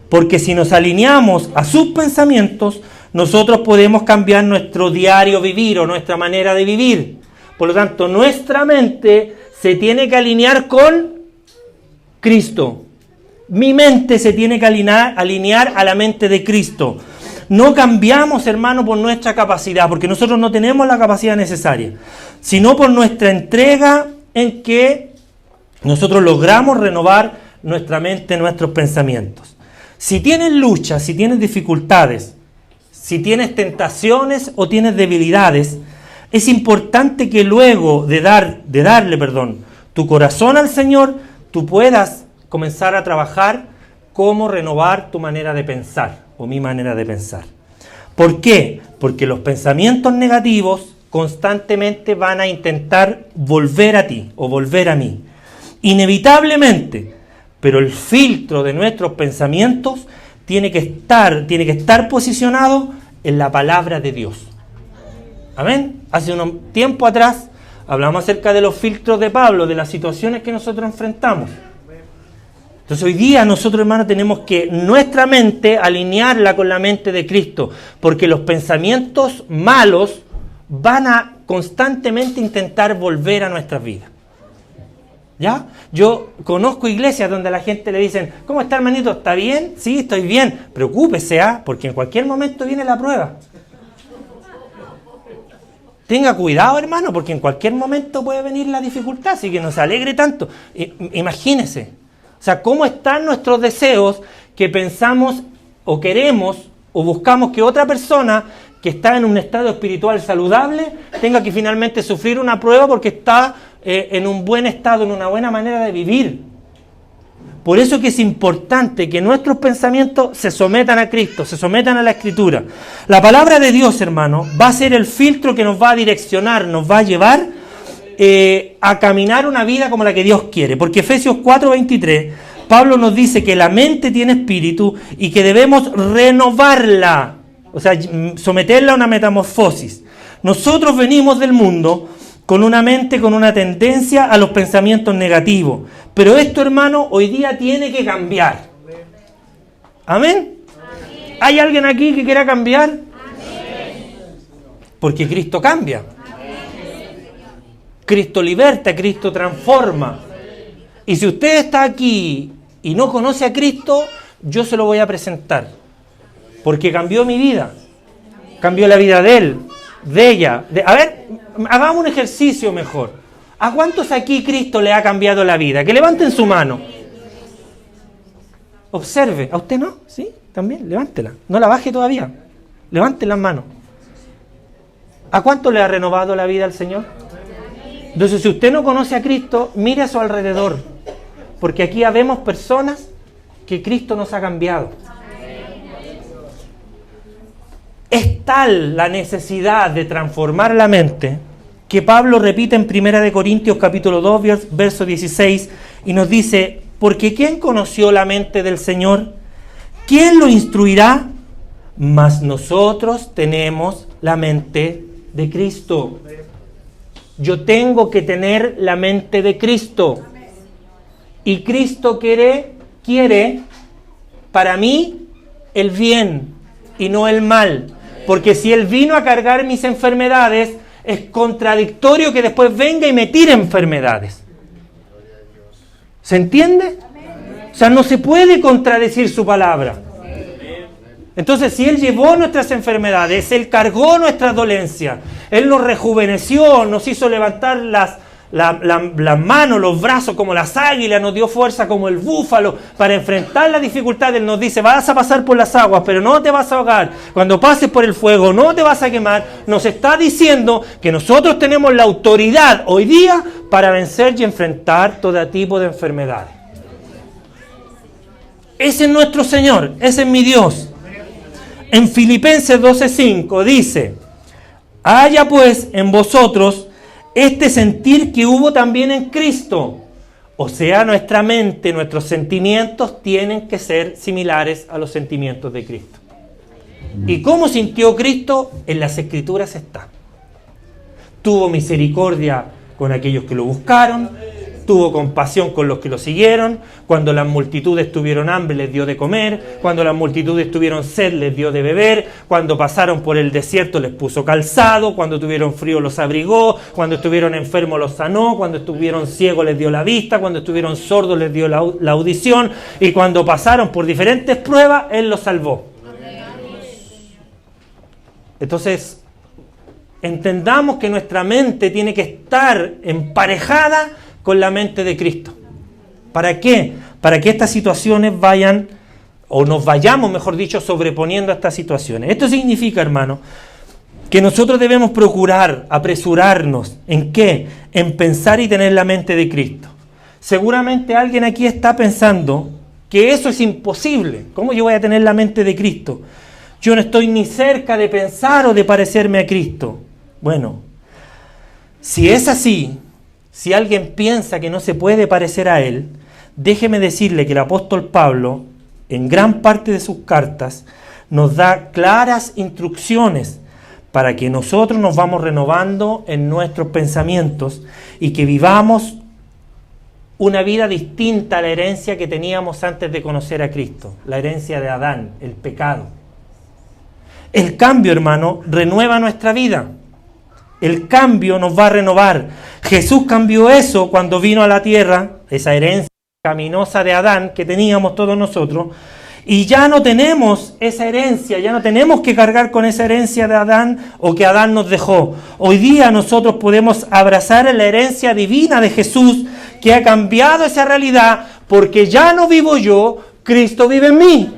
porque si nos alineamos a sus pensamientos, nosotros podemos cambiar nuestro diario vivir o nuestra manera de vivir. Por lo tanto, nuestra mente se tiene que alinear con Cristo. Mi mente se tiene que alinear a la mente de Cristo. No cambiamos, hermano, por nuestra capacidad, porque nosotros no tenemos la capacidad necesaria, sino por nuestra entrega en que nosotros logramos renovar nuestra mente, nuestros pensamientos. Si tienes luchas, si tienes dificultades, si tienes tentaciones o tienes debilidades, es importante que luego de darle tu corazón al Señor, tú puedas comenzar a trabajar cómo renovar tu manera de pensar o mi manera de pensar. ¿Por qué? Porque los pensamientos negativos constantemente van a intentar volver a ti o volver a mí. Inevitablemente, pero el filtro de nuestros pensamientos tiene que estar posicionado en la palabra de Dios. Amén. Hace un tiempo atrás hablamos acerca de los filtros de Pablo, de las situaciones que nosotros enfrentamos. Entonces hoy día nosotros, hermanos, tenemos que nuestra mente alinearla con la mente de Cristo, porque los pensamientos malos van a constantemente intentar volver a nuestras vidas. ¿Ya? Yo conozco iglesias donde a la gente le dicen, ¿cómo está, hermanito? ¿Está bien? Sí, estoy bien. Preocúpese, porque en cualquier momento viene la prueba. Tenga cuidado, hermano, porque en cualquier momento puede venir la dificultad, así que no se alegre tanto. Imagínese. O sea, ¿cómo están nuestros deseos que pensamos o queremos o buscamos que otra persona que está en un estado espiritual saludable tenga que finalmente sufrir una prueba porque está en un buen estado, en una buena manera de vivir? Por eso que es importante que nuestros pensamientos se sometan a Cristo, se sometan a la Escritura. La palabra de Dios, hermano, va a ser el filtro que nos va a direccionar, nos va a llevar a caminar una vida como la que Dios quiere. Porque Efesios 4:23, Pablo nos dice que la mente tiene espíritu y que debemos renovarla, o sea, someterla a una metamorfosis. Nosotros venimos del mundo con una mente, con una tendencia a los pensamientos negativos. Pero esto, hermano, hoy día tiene que cambiar. ¿Amén? Amén. ¿Hay alguien aquí que quiera cambiar? Amén. Porque Cristo cambia. Amén. Cristo liberta, Cristo transforma. Y si usted está aquí y no conoce a Cristo, yo se lo voy a presentar. Porque cambió mi vida. Cambió la vida de él, de ella. A ver, hagamos un ejercicio mejor. ¿A cuántos aquí Cristo le ha cambiado la vida? Que levanten su mano. Observe. ¿A usted no? ¿Sí? También, levántela. No la baje todavía. Levante las manos. ¿A cuánto le ha renovado la vida al Señor? Entonces, si usted no conoce a Cristo, mire a su alrededor. Porque aquí habemos personas que Cristo nos ha cambiado. Es tal la necesidad de transformar la mente que Pablo repite en 1 Corintios capítulo 2, verso 16, y nos dice, porque ¿quién conoció la mente del Señor? ¿Quién lo instruirá? Mas nosotros tenemos la mente de Cristo. Yo tengo que tener la mente de Cristo. Y Cristo quiere para mí el bien y no el mal. Porque si Él vino a cargar mis enfermedades, es contradictorio que después venga y me tire enfermedades. ¿Se entiende? O sea, no se puede contradecir su palabra. Entonces, si Él llevó nuestras enfermedades, Él cargó nuestras dolencias, Él nos rejuveneció, nos hizo levantar las manos, los brazos como las águilas, nos dio fuerza como el búfalo para enfrentar la dificultad. Él nos dice, vas a pasar por las aguas, pero no te vas a ahogar. Cuando pases por el fuego, no te vas a quemar. Nos está diciendo que nosotros tenemos la autoridad hoy día para vencer y enfrentar todo tipo de enfermedades. Ese es nuestro Señor, ese es mi Dios. En Filipenses 12:5 dice, haya pues en vosotros este sentir que hubo también en Cristo. O sea, nuestra mente, nuestros sentimientos tienen que ser similares a los sentimientos de Cristo. ¿Y cómo sintió Cristo? En las Escrituras está. Tuvo misericordia con aquellos que lo buscaron, tuvo compasión con los que lo siguieron, cuando las multitudes tuvieron hambre les dio de comer, cuando las multitudes tuvieron sed les dio de beber, cuando pasaron por el desierto les puso calzado, cuando tuvieron frío los abrigó, cuando estuvieron enfermos los sanó, cuando estuvieron ciegos les dio la vista, cuando estuvieron sordos les dio la audición, y cuando pasaron por diferentes pruebas, Él los salvó. Entonces, entendamos que nuestra mente tiene que estar emparejada con la mente de Cristo. ¿Para qué? Para que estas situaciones vayan, o nos vayamos, mejor dicho, sobreponiendo a estas situaciones. Esto significa, hermano, que nosotros debemos procurar, apresurarnos, ¿en qué? En pensar y tener la mente de Cristo. Seguramente alguien aquí está pensando que eso es imposible. ¿Cómo yo voy a tener la mente de Cristo? Yo no estoy ni cerca de pensar o de parecerme a Cristo. Bueno, si es así, si alguien piensa que no se puede parecer a Él, déjeme decirle que el apóstol Pablo, en gran parte de sus cartas, nos da claras instrucciones para que nosotros nos vamos renovando en nuestros pensamientos y que vivamos una vida distinta a la herencia que teníamos antes de conocer a Cristo, la herencia de Adán, el pecado. El cambio, hermano, renueva nuestra vida. El cambio nos va a renovar. Jesús cambió eso cuando vino a la tierra, esa herencia caminosa de Adán que teníamos todos nosotros, y ya no tenemos esa herencia, ya no tenemos que cargar con esa herencia de Adán o que Adán nos dejó. Hoy día nosotros podemos abrazar la herencia divina de Jesús que ha cambiado esa realidad, porque ya no vivo yo, Cristo vive en mí.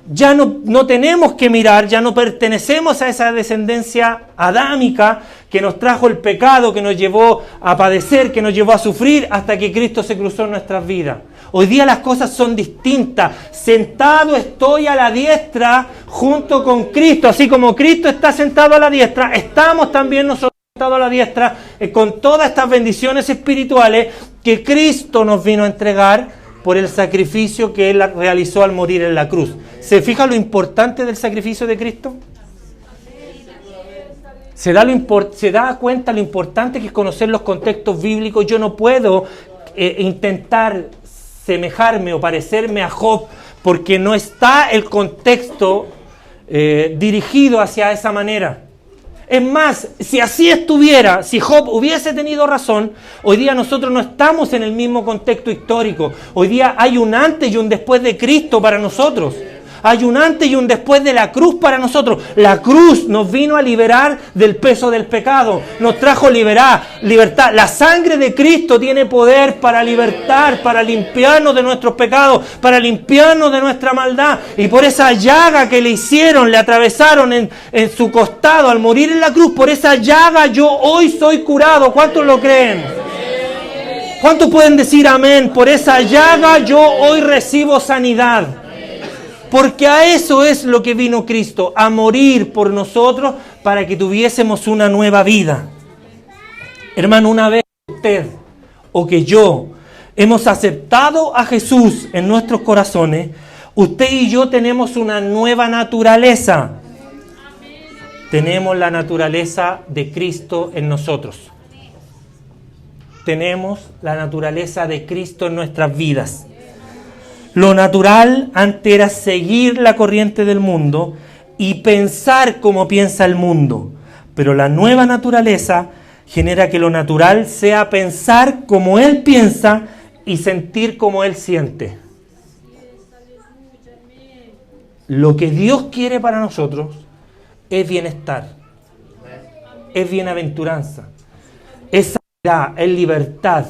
Ya no tenemos que mirar, ya no pertenecemos a esa descendencia adámica que nos trajo el pecado, que nos llevó a padecer, que nos llevó a sufrir hasta que Cristo se cruzó en nuestras vidas. Hoy día las cosas son distintas. Sentado estoy a la diestra junto con Cristo. Así como Cristo está sentado a la diestra, estamos también nosotros sentados a la diestra con todas estas bendiciones espirituales que Cristo nos vino a entregar por el sacrificio que Él realizó al morir en la cruz. ¿Se fija lo importante del sacrificio de Cristo? ¿Se da cuenta lo importante que es conocer los contextos bíblicos? Yo no puedo intentar semejarme o parecerme a Job porque no está el contexto dirigido hacia esa manera. Es más, si así estuviera, si Job hubiese tenido razón, hoy día nosotros no estamos en el mismo contexto histórico. Hoy día hay un antes y un después de Cristo para nosotros. Hay un antes y un después de la cruz para nosotros. La cruz nos vino a liberar del peso del pecado. Nos trajo libertad. La sangre de Cristo tiene poder para libertar, para limpiarnos de nuestros pecados, para limpiarnos de nuestra maldad. Y por esa llaga que le hicieron, le atravesaron en su costado al morir en la cruz, por esa llaga yo hoy soy curado. ¿Cuántos lo creen? ¿Cuántos pueden decir amén? Por esa llaga yo hoy recibo sanidad. Porque a eso es lo que vino Cristo, a morir por nosotros para que tuviésemos una nueva vida. Hermano, una vez que usted o que yo hemos aceptado a Jesús en nuestros corazones, usted y yo tenemos una nueva naturaleza. Tenemos la naturaleza de Cristo en nosotros. Tenemos la naturaleza de Cristo en nuestras vidas. Lo natural antes era seguir la corriente del mundo y pensar como piensa el mundo. Pero la nueva naturaleza genera que lo natural sea pensar como Él piensa y sentir como Él siente. Lo que Dios quiere para nosotros es bienestar, es bienaventuranza, es sanidad, es libertad.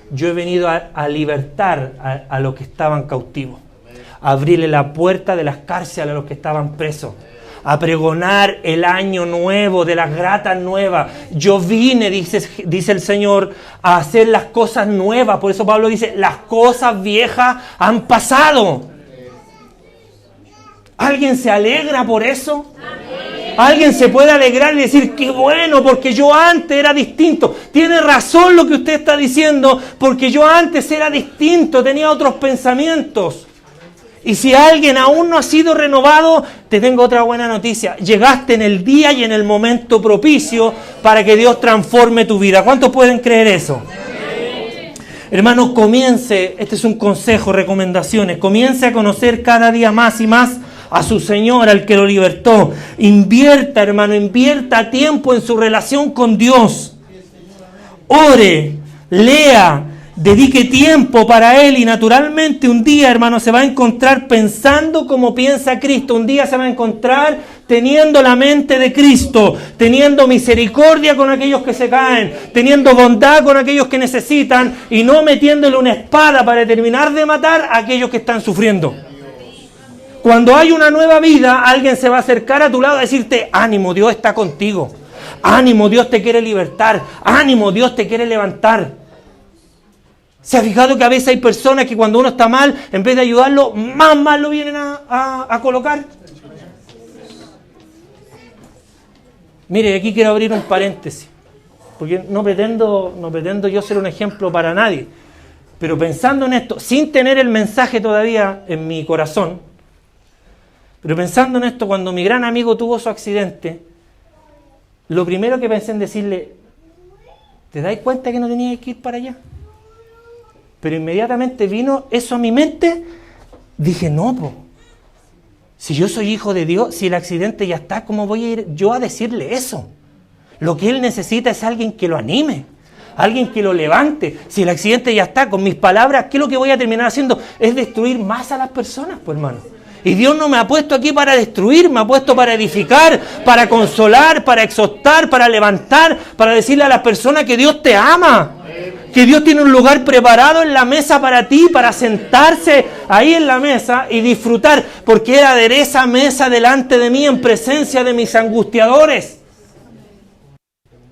Yo he venido a libertar a los que estaban cautivos, a abrirle la puerta de las cárceles a los que estaban presos, a pregonar el año nuevo, de las gratas nuevas. Yo vine, dice el Señor, a hacer las cosas nuevas. Por eso Pablo dice, las cosas viejas han pasado. ¿Alguien se alegra por eso? Amén. Alguien se puede alegrar y decir, qué bueno, porque yo antes era distinto. Tiene razón lo que usted está diciendo, porque yo antes era distinto, tenía otros pensamientos. Y si alguien aún no ha sido renovado, te tengo otra buena noticia. Llegaste en el día y en el momento propicio para que Dios transforme tu vida. ¿Cuántos pueden creer eso? Hermanos, comience, este es un consejo, recomendaciones, comience a conocer cada día más y más a su Señor, al que lo libertó. Invierta, hermano, invierta tiempo en su relación con Dios. Ore, lea, dedique tiempo para Él y naturalmente un día, hermano, se va a encontrar pensando como piensa Cristo. Un día se va a encontrar teniendo la mente de Cristo, teniendo misericordia con aquellos que se caen, teniendo bondad con aquellos que necesitan y no metiéndole una espada para terminar de matar a aquellos que están sufriendo. Cuando hay una nueva vida, alguien se va a acercar a tu lado a decirte, ánimo, Dios está contigo. Ánimo, Dios te quiere libertar. Ánimo, Dios te quiere levantar. ¿Se ha fijado que a veces hay personas que cuando uno está mal, en vez de ayudarlo, más mal lo vienen a colocar? Mire, aquí quiero abrir un paréntesis, porque no pretendo yo ser un ejemplo para nadie, pero pensando en esto, sin tener el mensaje todavía en mi corazón, pero pensando en esto, cuando mi gran amigo tuvo su accidente, lo primero que pensé en decirle, ¿te dais cuenta que no tenías que ir para allá? Pero inmediatamente vino eso a mi mente, dije, no, po. Si yo soy hijo de Dios, si el accidente ya está, ¿cómo voy a ir yo a decirle eso? Lo que él necesita es alguien que lo anime, alguien que lo levante. Si el accidente ya está, con mis palabras, ¿qué es lo que voy a terminar haciendo? Es destruir más a las personas, pues hermano. Y Dios no me ha puesto aquí para destruir, me ha puesto para edificar, para consolar, para exhortar, para levantar, para decirle a las personas que Dios te ama. Que Dios tiene un lugar preparado en la mesa para ti, para sentarse ahí en la mesa y disfrutar, porque Él adereza mesa delante de mí en presencia de mis angustiadores.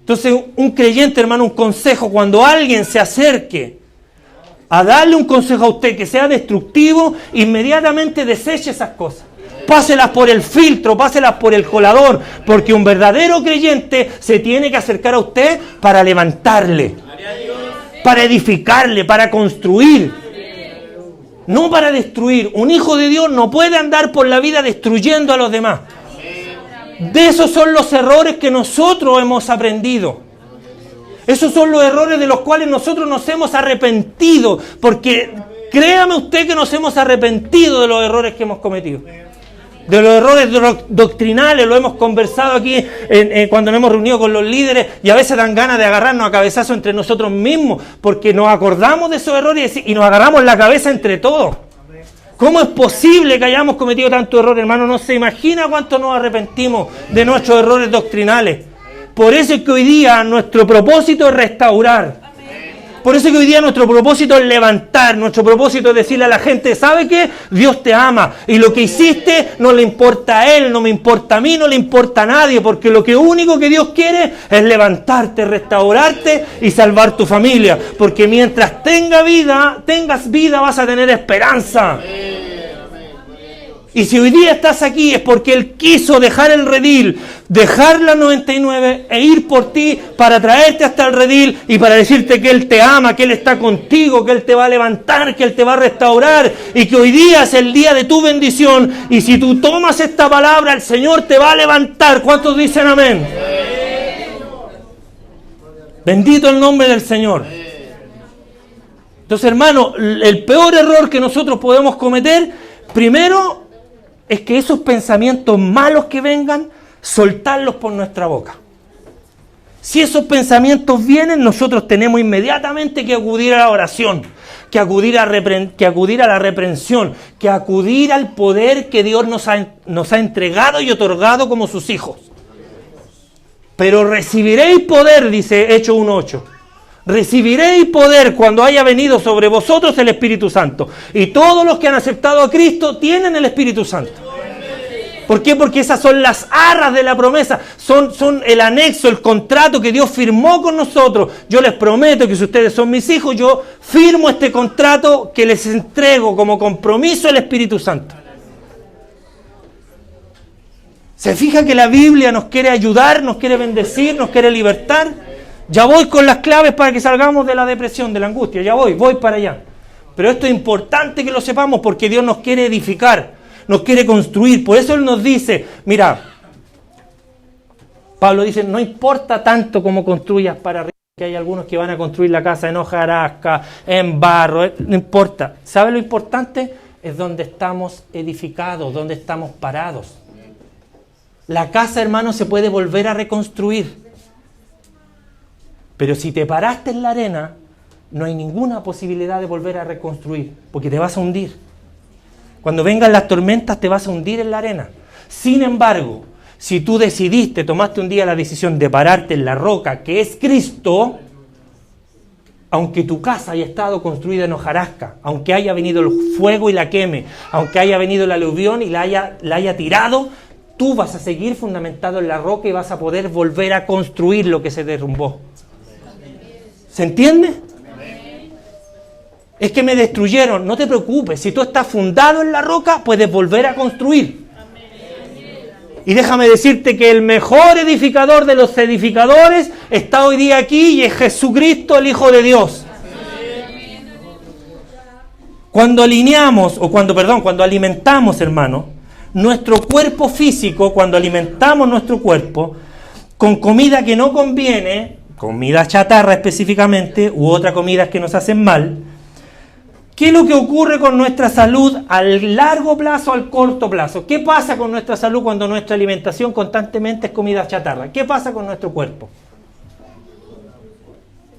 Entonces, un creyente, hermano, un consejo, cuando alguien se acerque a darle un consejo a usted que sea destructivo, inmediatamente deseche esas cosas. Páselas por el filtro, páselas por el colador, porque un verdadero creyente se tiene que acercar a usted para levantarle, para edificarle, para construir, no para destruir. Un hijo de Dios no puede andar por la vida destruyendo a los demás. De esos son los errores que nosotros hemos aprendido. Esos son los errores de los cuales nosotros nos hemos arrepentido, porque créame usted que nos hemos arrepentido de los errores que hemos cometido. De los errores doctrinales, lo hemos conversado aquí cuando nos hemos reunido con los líderes y a veces dan ganas de agarrarnos a cabezazo entre nosotros mismos porque nos acordamos de esos errores y nos agarramos la cabeza entre todos. ¿Cómo es posible que hayamos cometido tantos errores, hermano? No se imagina cuánto nos arrepentimos de nuestros errores doctrinales. Por eso es que hoy día nuestro propósito es restaurar. Por eso es que hoy día nuestro propósito es levantar, nuestro propósito es decirle a la gente, ¿sabe qué? Dios te ama y lo que hiciste no le importa a Él, no me importa a mí, no le importa a nadie, porque lo único que Dios quiere es levantarte, restaurarte y salvar tu familia, porque mientras tengas vida vas a tener esperanza. Y si hoy día estás aquí es porque Él quiso dejar el redil, dejar la 99 e ir por ti para traerte hasta el redil y para decirte que Él te ama, que Él está contigo, que Él te va a levantar, que Él te va a restaurar y que hoy día es el día de tu bendición. Y si tú tomas esta palabra, el Señor te va a levantar. ¿Cuántos dicen amén? Bendito el nombre del Señor. Entonces, hermano, el peor error que nosotros podemos cometer, primero, es que esos pensamientos malos que vengan, soltarlos por nuestra boca. Si esos pensamientos vienen, nosotros tenemos inmediatamente que acudir a la oración, que acudir a la reprensión, que acudir al poder que Dios nos ha entregado y otorgado como sus hijos. Pero recibiréis poder, dice Hechos 1:8. Recibiréis poder cuando haya venido sobre vosotros el Espíritu Santo. Y todos los que han aceptado a Cristo tienen el Espíritu Santo. ¿Por qué? Porque esas son las arras de la promesa, son el anexo, el contrato que Dios firmó con nosotros. Yo les prometo que si ustedes son mis hijos, yo firmo este contrato que les entrego como compromiso el Espíritu Santo. ¿Se fija que la Biblia nos quiere ayudar, nos quiere bendecir, nos quiere libertar? Ya voy con las claves para que salgamos de la depresión, de la angustia. Ya voy para allá. Pero esto es importante que lo sepamos porque Dios nos quiere edificar, nos quiere construir. Por eso Él nos dice, mira, Pablo dice, no importa tanto cómo construyas para arriba, que hay algunos que van a construir la casa en hojarasca, en barro, no importa. ¿Sabe lo importante? Es donde estamos edificados, donde estamos parados. La casa, hermano, se puede volver a reconstruir. Pero si te paraste en la arena, no hay ninguna posibilidad de volver a reconstruir, porque te vas a hundir. Cuando vengan las tormentas, te vas a hundir en la arena. Sin embargo, si tú tomaste un día la decisión de pararte en la roca, que es Cristo, aunque tu casa haya estado construida en hojarasca, aunque haya venido el fuego y la queme, aunque haya venido el aluvión y la haya tirado, tú vas a seguir fundamentado en la roca y vas a poder volver a construir lo que se derrumbó. ¿Se entiende? Es que me destruyeron, no te preocupes, si tú estás fundado en la roca, puedes volver a construir. Y déjame decirte que el mejor edificador de los edificadores está hoy día aquí y es Jesucristo, el Hijo de Dios. Cuando alimentamos, hermano, nuestro cuerpo físico, cuando alimentamos nuestro cuerpo con comida que no conviene, comida chatarra específicamente, u otras comidas que nos hacen mal, ¿qué es lo que ocurre con nuestra salud a largo plazo, al corto plazo? ¿Qué pasa con nuestra salud cuando nuestra alimentación constantemente es comida chatarra? ¿Qué pasa con nuestro cuerpo?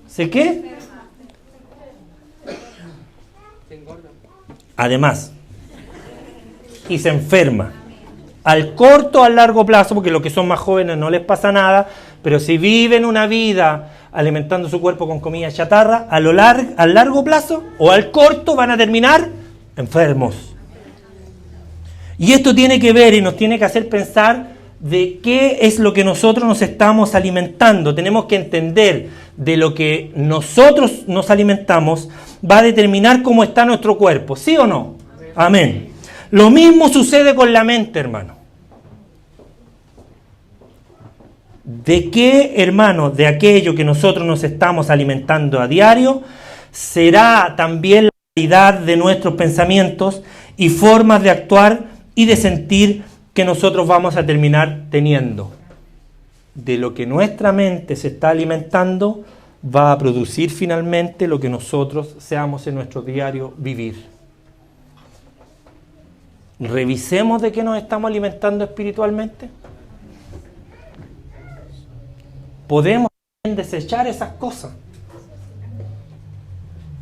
¿Se qué? Además, y se enferma. Al corto o al largo plazo, porque los que son más jóvenes no les pasa nada, pero si viven una vida alimentando su cuerpo con comida chatarra, al largo plazo o al corto van a terminar enfermos. Y esto tiene que ver y nos tiene que hacer pensar de qué es lo que nosotros nos estamos alimentando. Tenemos que entender de lo que nosotros nos alimentamos va a determinar cómo está nuestro cuerpo, ¿sí o no? Amén. Lo mismo sucede con la mente, hermano. ¿De qué, hermano? De aquello que nosotros nos estamos alimentando a diario, será también la calidad de nuestros pensamientos y formas de actuar y de sentir que nosotros vamos a terminar teniendo. De lo que nuestra mente se está alimentando, va a producir finalmente lo que nosotros seamos en nuestro diario vivir. Revisemos de qué nos estamos alimentando espiritualmente. Podemos desechar esas cosas,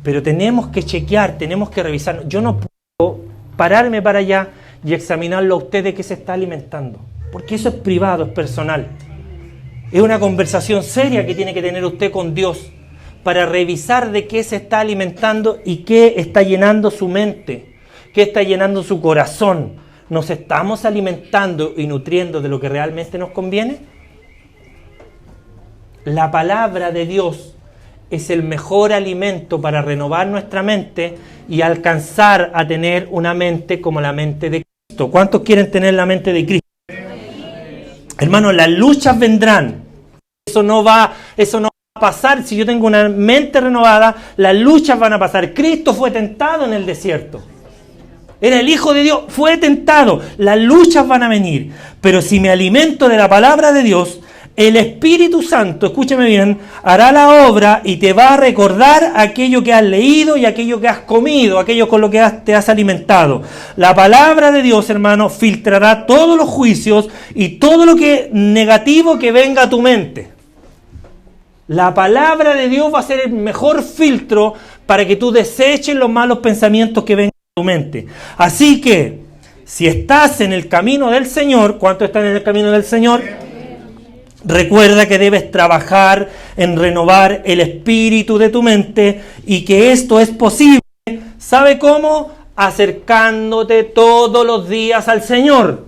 pero tenemos que chequear, tenemos que revisar. Yo no puedo pararme para allá y examinarlo a usted de qué se está alimentando, porque eso es privado, es personal. Es una conversación seria que tiene que tener usted con Dios para revisar de qué se está alimentando y qué está llenando su mente, qué está llenando su corazón. ¿Nos estamos alimentando y nutriendo de lo que realmente nos conviene? La palabra de Dios es el mejor alimento para renovar nuestra mente y alcanzar a tener una mente como la mente de Cristo. ¿Cuántos quieren tener la mente de Cristo? Hermanos, las luchas vendrán. Eso no va a pasar. Si yo tengo una mente renovada, las luchas van a pasar. Cristo fue tentado en el desierto. Era el Hijo de Dios, fue tentado. Las luchas van a venir. Pero si me alimento de la palabra de Dios, el Espíritu Santo, escúchame bien, hará la obra y te va a recordar aquello que has leído y aquello que has comido, aquello con lo que te has alimentado. La palabra de Dios, hermano, filtrará todos los juicios y todo lo que negativo que venga a tu mente. La palabra de Dios va a ser el mejor filtro para que tú deseches los malos pensamientos que vengan a tu mente. Así que, si estás en el camino del Señor, ¿cuántos están en el camino del Señor? Recuerda que debes trabajar en renovar el espíritu de tu mente y que esto es posible. ¿Sabe cómo? Acercándote todos los días al Señor.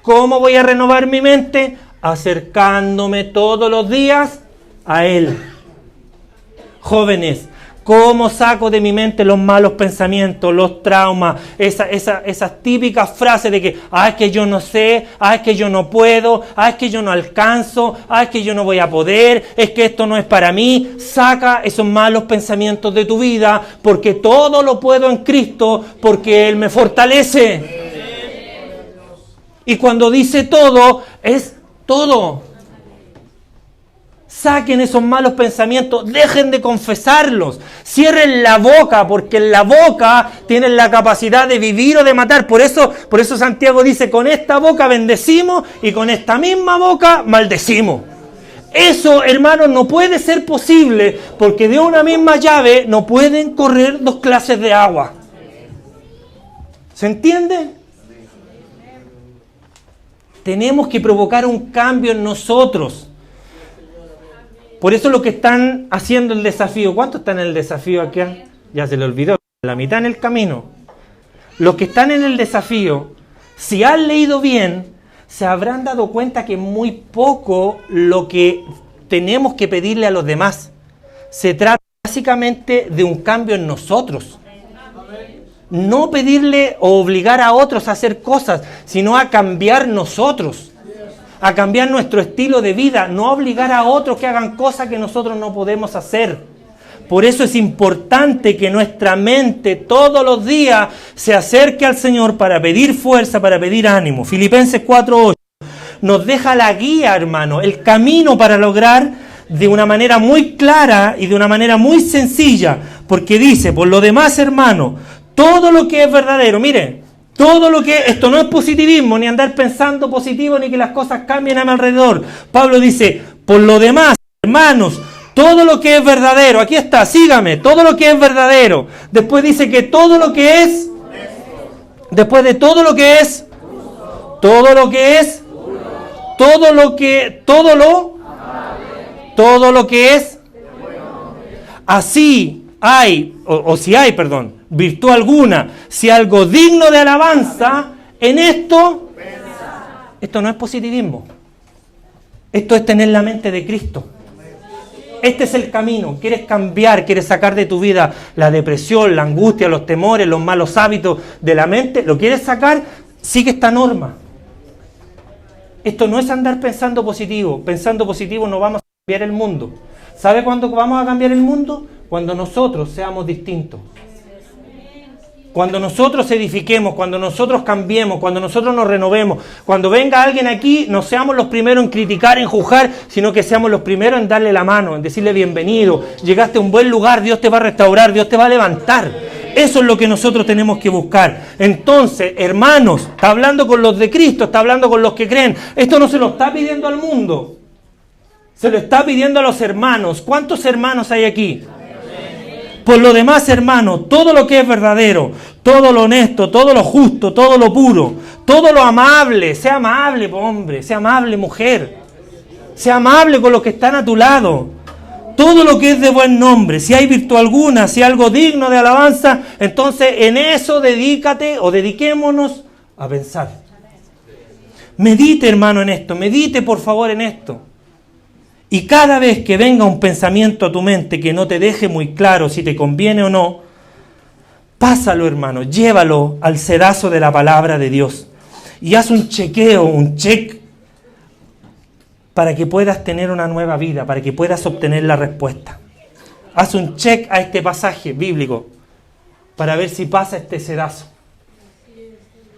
¿Cómo voy a renovar mi mente? Acercándome todos los días a Él. Jóvenes, ¿Cómo saco de mi mente los malos pensamientos, los traumas, esas típicas frases de que, es que yo no sé, es que yo no puedo, es que yo no alcanzo, es que yo no voy a poder, es que esto no es para mí? Saca esos malos pensamientos de tu vida, porque todo lo puedo en Cristo, porque Él me fortalece. Y cuando dice todo, es todo. Saquen esos malos pensamientos, dejen de confesarlos, cierren la boca, porque en la boca tienen la capacidad de vivir o de matar. Por eso Santiago dice, con esta boca bendecimos y con esta misma boca maldecimos. Eso, hermanos, no puede ser posible, porque de una misma llave no pueden correr dos clases de agua. ¿Se entiende? Tenemos que provocar un cambio en nosotros. Por eso lo que están haciendo el desafío, ¿cuántos están en el desafío aquí? Ya se le olvidó, la mitad en el camino. Los que están en el desafío, si han leído bien, se habrán dado cuenta que muy poco lo que tenemos que pedirle a los demás. Se trata básicamente de un cambio en nosotros. No pedirle o obligar a otros a hacer cosas, sino a cambiar nosotros. A cambiar nuestro estilo de vida, no obligar a otros que hagan cosas que nosotros no podemos hacer. Por eso es importante que nuestra mente todos los días se acerque al Señor para pedir fuerza, para pedir ánimo. Filipenses 4:8 nos deja la guía, hermano, el camino para lograr de una manera muy clara y de una manera muy sencilla, porque dice, por lo demás, hermano, todo lo que es verdadero, mire, todo lo que, esto no es positivismo, ni andar pensando positivo, ni que las cosas cambien a mi alrededor. Pablo dice, por lo demás, hermanos, todo lo que es verdadero, aquí está, sígame, todo lo que es verdadero. Después dice que todo lo que es, después de todo lo que es, todo lo que es, todo lo que, todo lo que es, así hay, o si hay, perdón, virtud alguna, si algo digno de alabanza, en esto no es positivismo. Esto es tener la mente de Cristo. Este es el camino. ¿Quieres cambiar? ¿Quieres sacar de tu vida la depresión, la angustia, los temores, los malos hábitos de la mente? ¿Lo quieres sacar? Sigue esta norma. Esto no es andar pensando positivo. Pensando positivo no vamos a cambiar el mundo. ¿Sabe cuándo vamos a cambiar el mundo? Cuando nosotros seamos distintos. Cuando nosotros edifiquemos, cuando nosotros cambiemos, cuando nosotros nos renovemos, cuando venga alguien aquí, no seamos los primeros en criticar, en juzgar, sino que seamos los primeros en darle la mano, en decirle bienvenido, llegaste a un buen lugar, Dios te va a restaurar, Dios te va a levantar. Eso es lo que nosotros tenemos que buscar. Entonces, hermanos, está hablando con los de Cristo, está hablando con los que creen. Esto no se lo está pidiendo al mundo, se lo está pidiendo a los hermanos. ¿Cuántos hermanos hay aquí? Por lo demás, hermano, todo lo que es verdadero, todo lo honesto, todo lo justo, todo lo puro, todo lo amable, sea amable, hombre, sea amable, mujer, sea amable con los que están a tu lado, todo lo que es de buen nombre, si hay virtud alguna, si hay algo digno de alabanza, entonces en eso dedícate o dediquémonos a pensar. Medite, hermano, en esto, medite por favor en esto. Y cada vez que venga un pensamiento a tu mente que no te deje muy claro si te conviene o no, pásalo, hermano, llévalo al sedazo de la palabra de Dios y haz un chequeo, un check, para que puedas tener una nueva vida, para que puedas obtener la respuesta. Haz un check a este pasaje bíblico para ver si pasa este sedazo.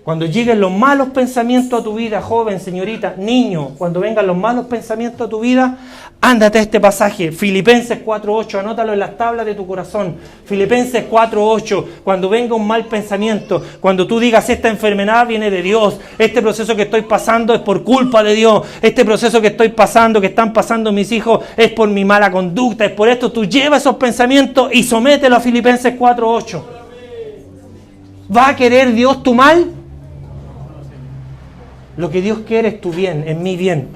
Cuando lleguen los malos pensamientos a tu vida, joven, señorita, niño, cuando vengan los malos pensamientos a tu vida, ándate a este pasaje, Filipenses 4:8, anótalo en las tablas de tu corazón. Filipenses 4:8, cuando venga un mal pensamiento, cuando tú digas, esta enfermedad viene de Dios, este proceso que estoy pasando es por culpa de Dios, este proceso que estoy pasando, que están pasando mis hijos, es por mi mala conducta, es por esto, tú lleva esos pensamientos y somételo a Filipenses 4:8. ¿Va a querer Dios tu mal? Lo que Dios quiere es tu bien, es mi bien.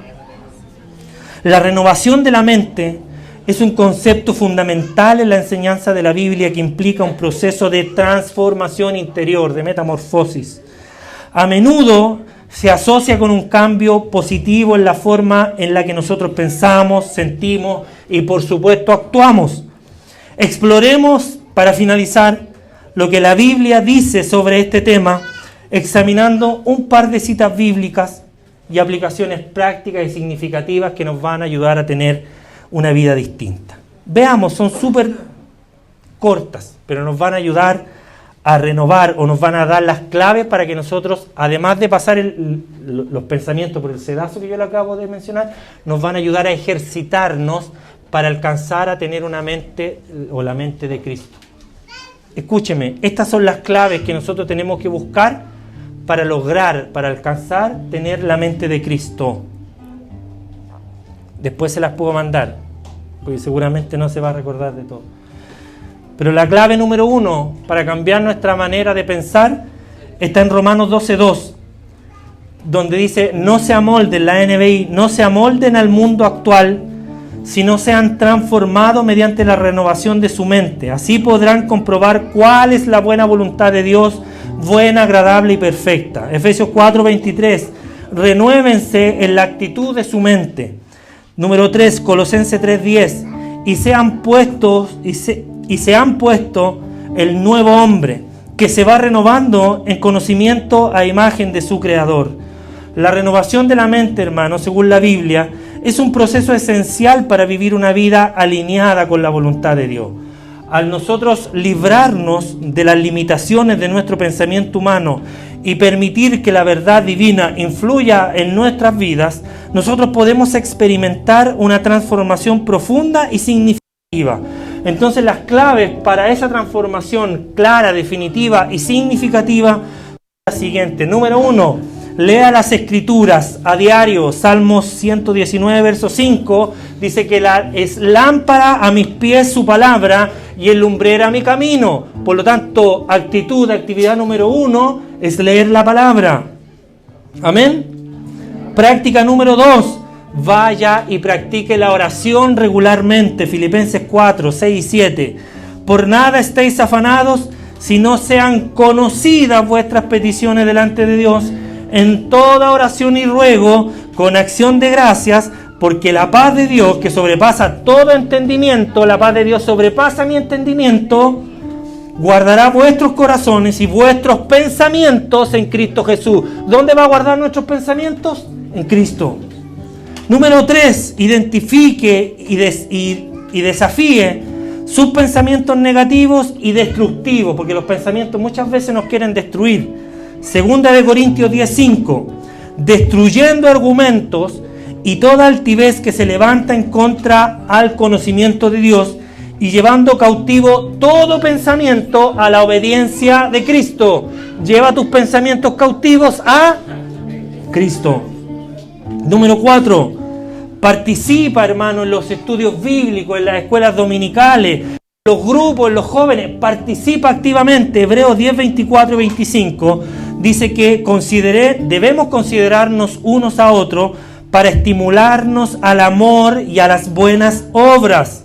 La renovación de la mente es un concepto fundamental en la enseñanza de la Biblia que implica un proceso de transformación interior, de metamorfosis. A menudo se asocia con un cambio positivo en la forma en la que nosotros pensamos, sentimos y por supuesto actuamos. Exploremos, para finalizar, lo que la Biblia dice sobre este tema, examinando un par de citas bíblicas y aplicaciones prácticas y significativas que nos van a ayudar a tener una vida distinta. Veamos, son súper cortas, pero nos van a ayudar a renovar o nos van a dar las claves para que nosotros, además de pasar los pensamientos por el sedazo que yo le acabo de mencionar, nos van a ayudar a ejercitarnos para alcanzar a tener una mente o la mente de Cristo. Escúcheme, estas son las claves que nosotros tenemos que buscar para lograr, para alcanzar, tener la mente de Cristo. Después se las puedo mandar, porque seguramente no se va a recordar de todo. Pero la clave número 1 para cambiar nuestra manera de pensar está en Romanos 12:2, donde dice: no se amolden, la NBI, no se amolden al mundo actual, sino sean transformados mediante la renovación de su mente. Así podrán comprobar cuál es la buena voluntad de Dios, buena, agradable y perfecta. Efesios 4:23, renuévense en la actitud de su mente. Número 3, Colosenses 3:10, y se han puesto el nuevo hombre, que se va renovando en conocimiento a imagen de su Creador. La renovación de la mente, hermanos, según la Biblia, es un proceso esencial para vivir una vida alineada con la voluntad de Dios. Al nosotros librarnos de las limitaciones de nuestro pensamiento humano y permitir que la verdad divina influya en nuestras vidas, nosotros podemos experimentar una transformación profunda y significativa. Entonces, las claves para esa transformación clara, definitiva y significativa son las siguientes. Número 1, lea las Escrituras a diario. Salmos 119, verso 5, dice que es lámpara a mis pies su palabra y es lumbrera a mi camino. Por lo tanto, actividad número 1 es leer la palabra. Amén. Práctica número 2, vaya y practique la oración regularmente. Filipenses 4, 6 y 7. Por nada estéis afanados, si no sean conocidas vuestras peticiones delante de Dios, en toda oración y ruego, con acción de gracias, porque la paz de Dios, que sobrepasa todo entendimiento, la paz de Dios sobrepasa mi entendimiento, guardará vuestros corazones y vuestros pensamientos en Cristo Jesús. ¿Dónde va a guardar nuestros pensamientos? En Cristo. Número 3, identifique y desafíe sus pensamientos negativos y destructivos, porque los pensamientos muchas veces nos quieren destruir. Segunda de Corintios 10:5, destruyendo argumentos y toda altivez que se levanta en contra al conocimiento de Dios y llevando cautivo todo pensamiento a la obediencia de Cristo. Lleva tus pensamientos cautivos a Cristo. Número 4, participa, hermano, en los estudios bíblicos, en las escuelas dominicales, en los grupos, en los jóvenes. Participa activamente. Hebreos 10, 24 y 25 dice que debemos considerarnos unos a otros para estimularnos al amor y a las buenas obras.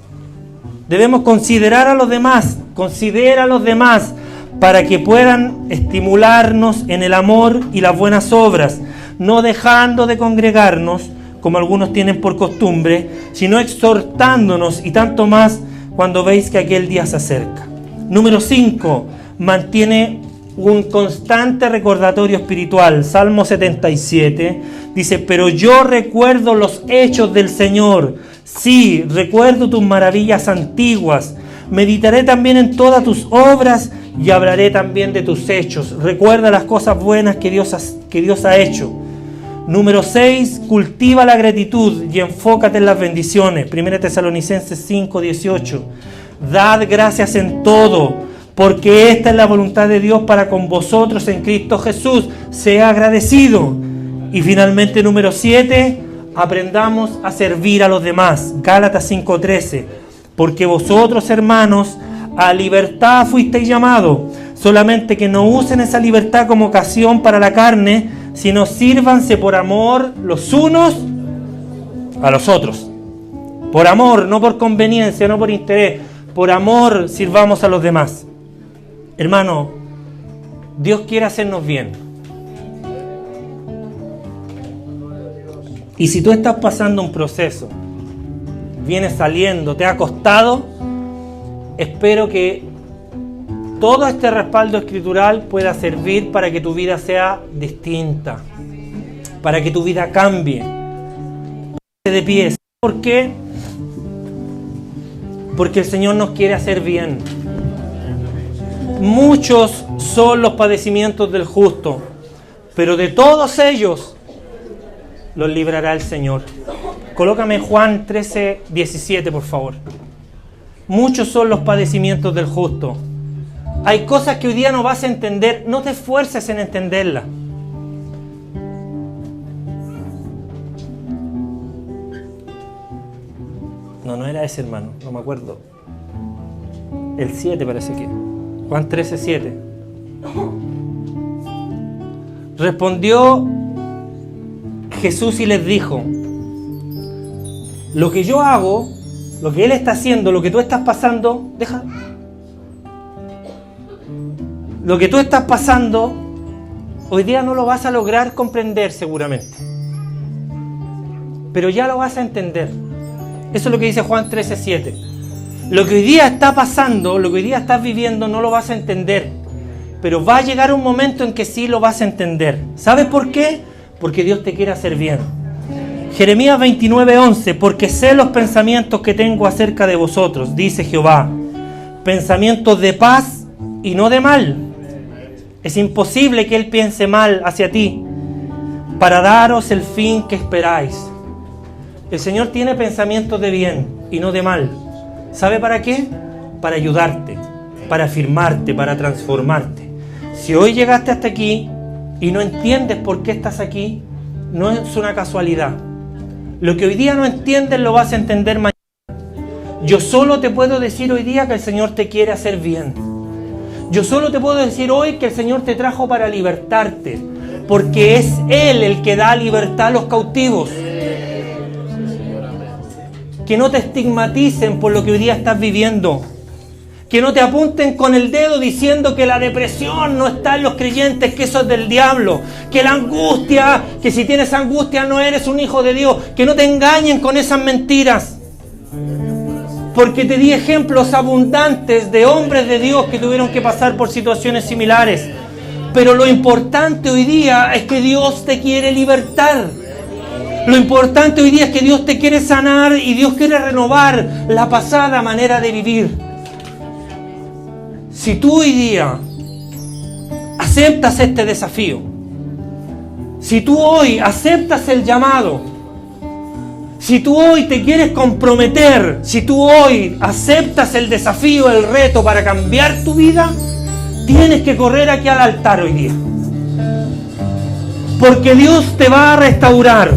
Debemos considerar a los demás, considera a los demás para que puedan estimularnos en el amor y las buenas obras, no dejando de congregarnos, como algunos tienen por costumbre, sino exhortándonos, y tanto más cuando veis que aquel día se acerca. Número 5, mantiene un constante recordatorio espiritual. Salmo 77 dice: pero yo recuerdo los hechos del Señor, sí, recuerdo tus maravillas antiguas, meditaré también en todas tus obras y hablaré también de tus hechos. Recuerda las cosas buenas que Dios ha hecho. Número 6, cultiva la gratitud y enfócate en las bendiciones. 1 Tesalonicenses 5, 18. Dad gracias en todo, porque esta es la voluntad de Dios para con vosotros en Cristo Jesús. Sea agradecido. Y finalmente, número 7, aprendamos a servir a los demás. Gálatas 5:13. Porque vosotros, hermanos, a libertad fuisteis llamados, solamente que no usen esa libertad como ocasión para la carne, sino sírvanse por amor los unos a los otros. Por amor, no por conveniencia, no por interés. Por amor sirvamos a los demás. Hermano, Dios quiere hacernos bien. Y si tú estás pasando un proceso, vienes saliendo, te ha costado, espero que todo este respaldo escritural pueda servir para que tu vida sea distinta, para que tu vida cambie. De pie. ¿Por qué? Porque el Señor nos quiere hacer bien. Muchos son los padecimientos del justo, pero de todos ellos los librará el Señor. Colócame Juan 13, 17, por favor. Muchos son los padecimientos del justo. Hay cosas que hoy día no vas a entender, no te esfuerces en entenderlas. No era ese, hermano, no me acuerdo. El 7 parece que. Juan 13, 7. Respondió Jesús y les dijo: lo que yo hago, lo que Él está haciendo, lo que tú estás pasando, deja. Lo que tú estás pasando, hoy día no lo vas a lograr comprender seguramente. Pero ya lo vas a entender. Eso es lo que dice Juan 13, 7. Lo que hoy día está pasando, lo que hoy día estás viviendo, no lo vas a entender. Pero va a llegar un momento en que sí lo vas a entender. ¿Sabes por qué? Porque Dios te quiere hacer bien. Jeremías 29, 11. Porque sé los pensamientos que tengo acerca de vosotros, dice Jehová. Pensamientos de paz y no de mal. Es imposible que Él piense mal hacia ti, para daros el fin que esperáis. El Señor tiene pensamientos de bien y no de mal. ¿Sabe para qué? Para ayudarte, para afirmarte, para transformarte. Si hoy llegaste hasta aquí y no entiendes por qué estás aquí, no es una casualidad. Lo que hoy día no entiendes lo vas a entender mañana. Yo solo te puedo decir hoy día que el Señor te quiere hacer bien. Yo solo te puedo decir hoy que el Señor te trajo para libertarte, porque es Él el que da libertad a los cautivos. Que no te estigmaticen por lo que hoy día estás viviendo. Que no te apunten con el dedo diciendo que la depresión no está en los creyentes, que eso es del diablo. Que la angustia, que si tienes angustia no eres un hijo de Dios. Que no te engañen con esas mentiras. Porque te di ejemplos abundantes de hombres de Dios que tuvieron que pasar por situaciones similares. Pero lo importante hoy día es que Dios te quiere libertar. Lo importante hoy día es que Dios te quiere sanar y Dios quiere renovar la pasada manera de vivir. Si tú hoy día aceptas este desafío, si tú hoy aceptas el llamado, si tú hoy te quieres comprometer, si tú hoy aceptas el desafío, el reto para cambiar tu vida, tienes que correr aquí al altar hoy día. Porque Dios te va a restaurar.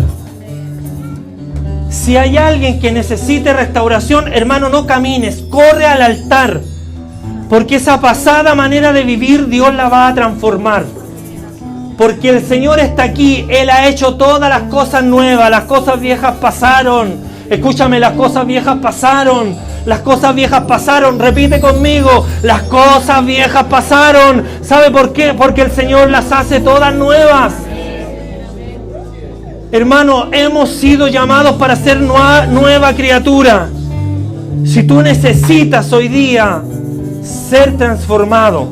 Si hay alguien que necesite restauración, hermano, no camines, corre al altar. Porque esa pasada manera de vivir, Dios la va a transformar. Porque el Señor está aquí, Él ha hecho todas las cosas nuevas, las cosas viejas pasaron. Escúchame, las cosas viejas pasaron. Las cosas viejas pasaron, repite conmigo, las cosas viejas pasaron. ¿Sabe por qué? Porque el Señor las hace todas nuevas. Hermano, hemos sido llamados para ser nueva criatura. Si tú necesitas hoy día ser transformado,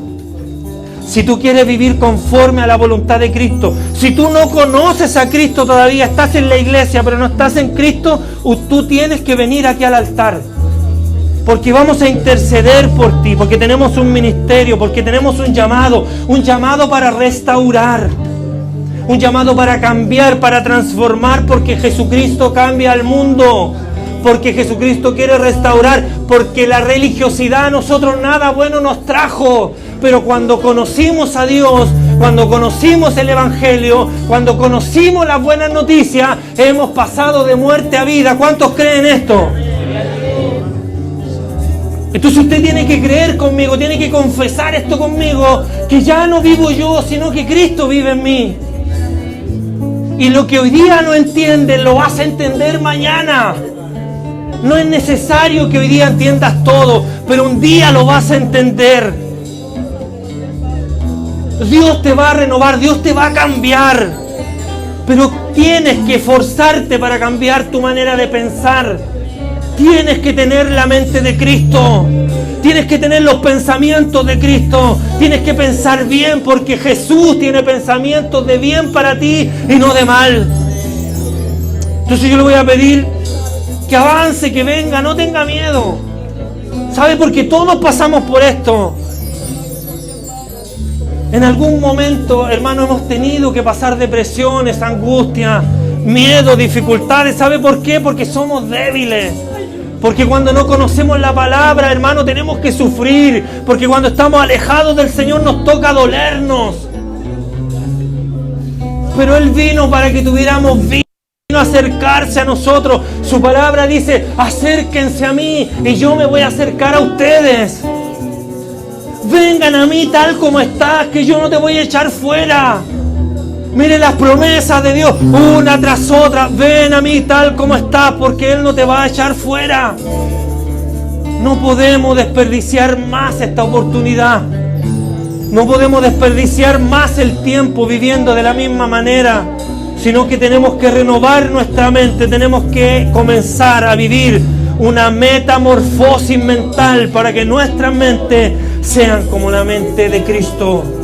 si tú quieres vivir conforme a la voluntad de Cristo, si tú no conoces a Cristo todavía, estás en la iglesia pero no estás en Cristo, tú tienes que venir aquí al altar. Porque vamos a interceder por ti, porque tenemos un ministerio, porque tenemos un llamado para restaurar. Un llamado para cambiar, para transformar, porque Jesucristo cambia al mundo, porque Jesucristo quiere restaurar, porque la religiosidad a nosotros nada bueno nos trajo, pero cuando conocimos a Dios, cuando conocimos el Evangelio, cuando conocimos las buenas noticias, hemos pasado de muerte a vida. ¿Cuántos creen esto? Entonces usted tiene que creer conmigo, tiene que confesar esto conmigo, que ya no vivo yo, sino que Cristo vive en mí. Y lo que hoy día no entiendes, lo vas a entender mañana. No es necesario que hoy día entiendas todo, pero un día lo vas a entender. Dios te va a renovar, Dios te va a cambiar. Pero tienes que esforzarte para cambiar tu manera de pensar. Tienes que tener la mente de Cristo. Tienes que tener los pensamientos de Cristo. Tienes que pensar bien porque Jesús tiene pensamientos de bien para ti y no de mal. Entonces yo le voy a pedir que avance, que venga, no tenga miedo. ¿Sabe? Porque todos pasamos por esto. En algún momento, hermano, hemos tenido que pasar depresiones, angustia, miedo, dificultades. ¿Sabe por qué? Porque somos débiles. Porque cuando no conocemos la palabra, hermano, tenemos que sufrir. Porque cuando estamos alejados del Señor nos toca dolernos. Pero Él vino para que tuviéramos vida. Vino a acercarse a nosotros. Su palabra dice, acérquense a mí y yo me voy a acercar a ustedes. Vengan a mí tal como estás, que yo no te voy a echar fuera. Mire las promesas de Dios, una tras otra. Ven a mí tal como estás, porque Él no te va a echar fuera. No podemos desperdiciar más esta oportunidad. No podemos desperdiciar más el tiempo viviendo de la misma manera, sino que tenemos que renovar nuestra mente. Tenemos que comenzar a vivir una metamorfosis mental para que nuestras mentes sean como la mente de Cristo.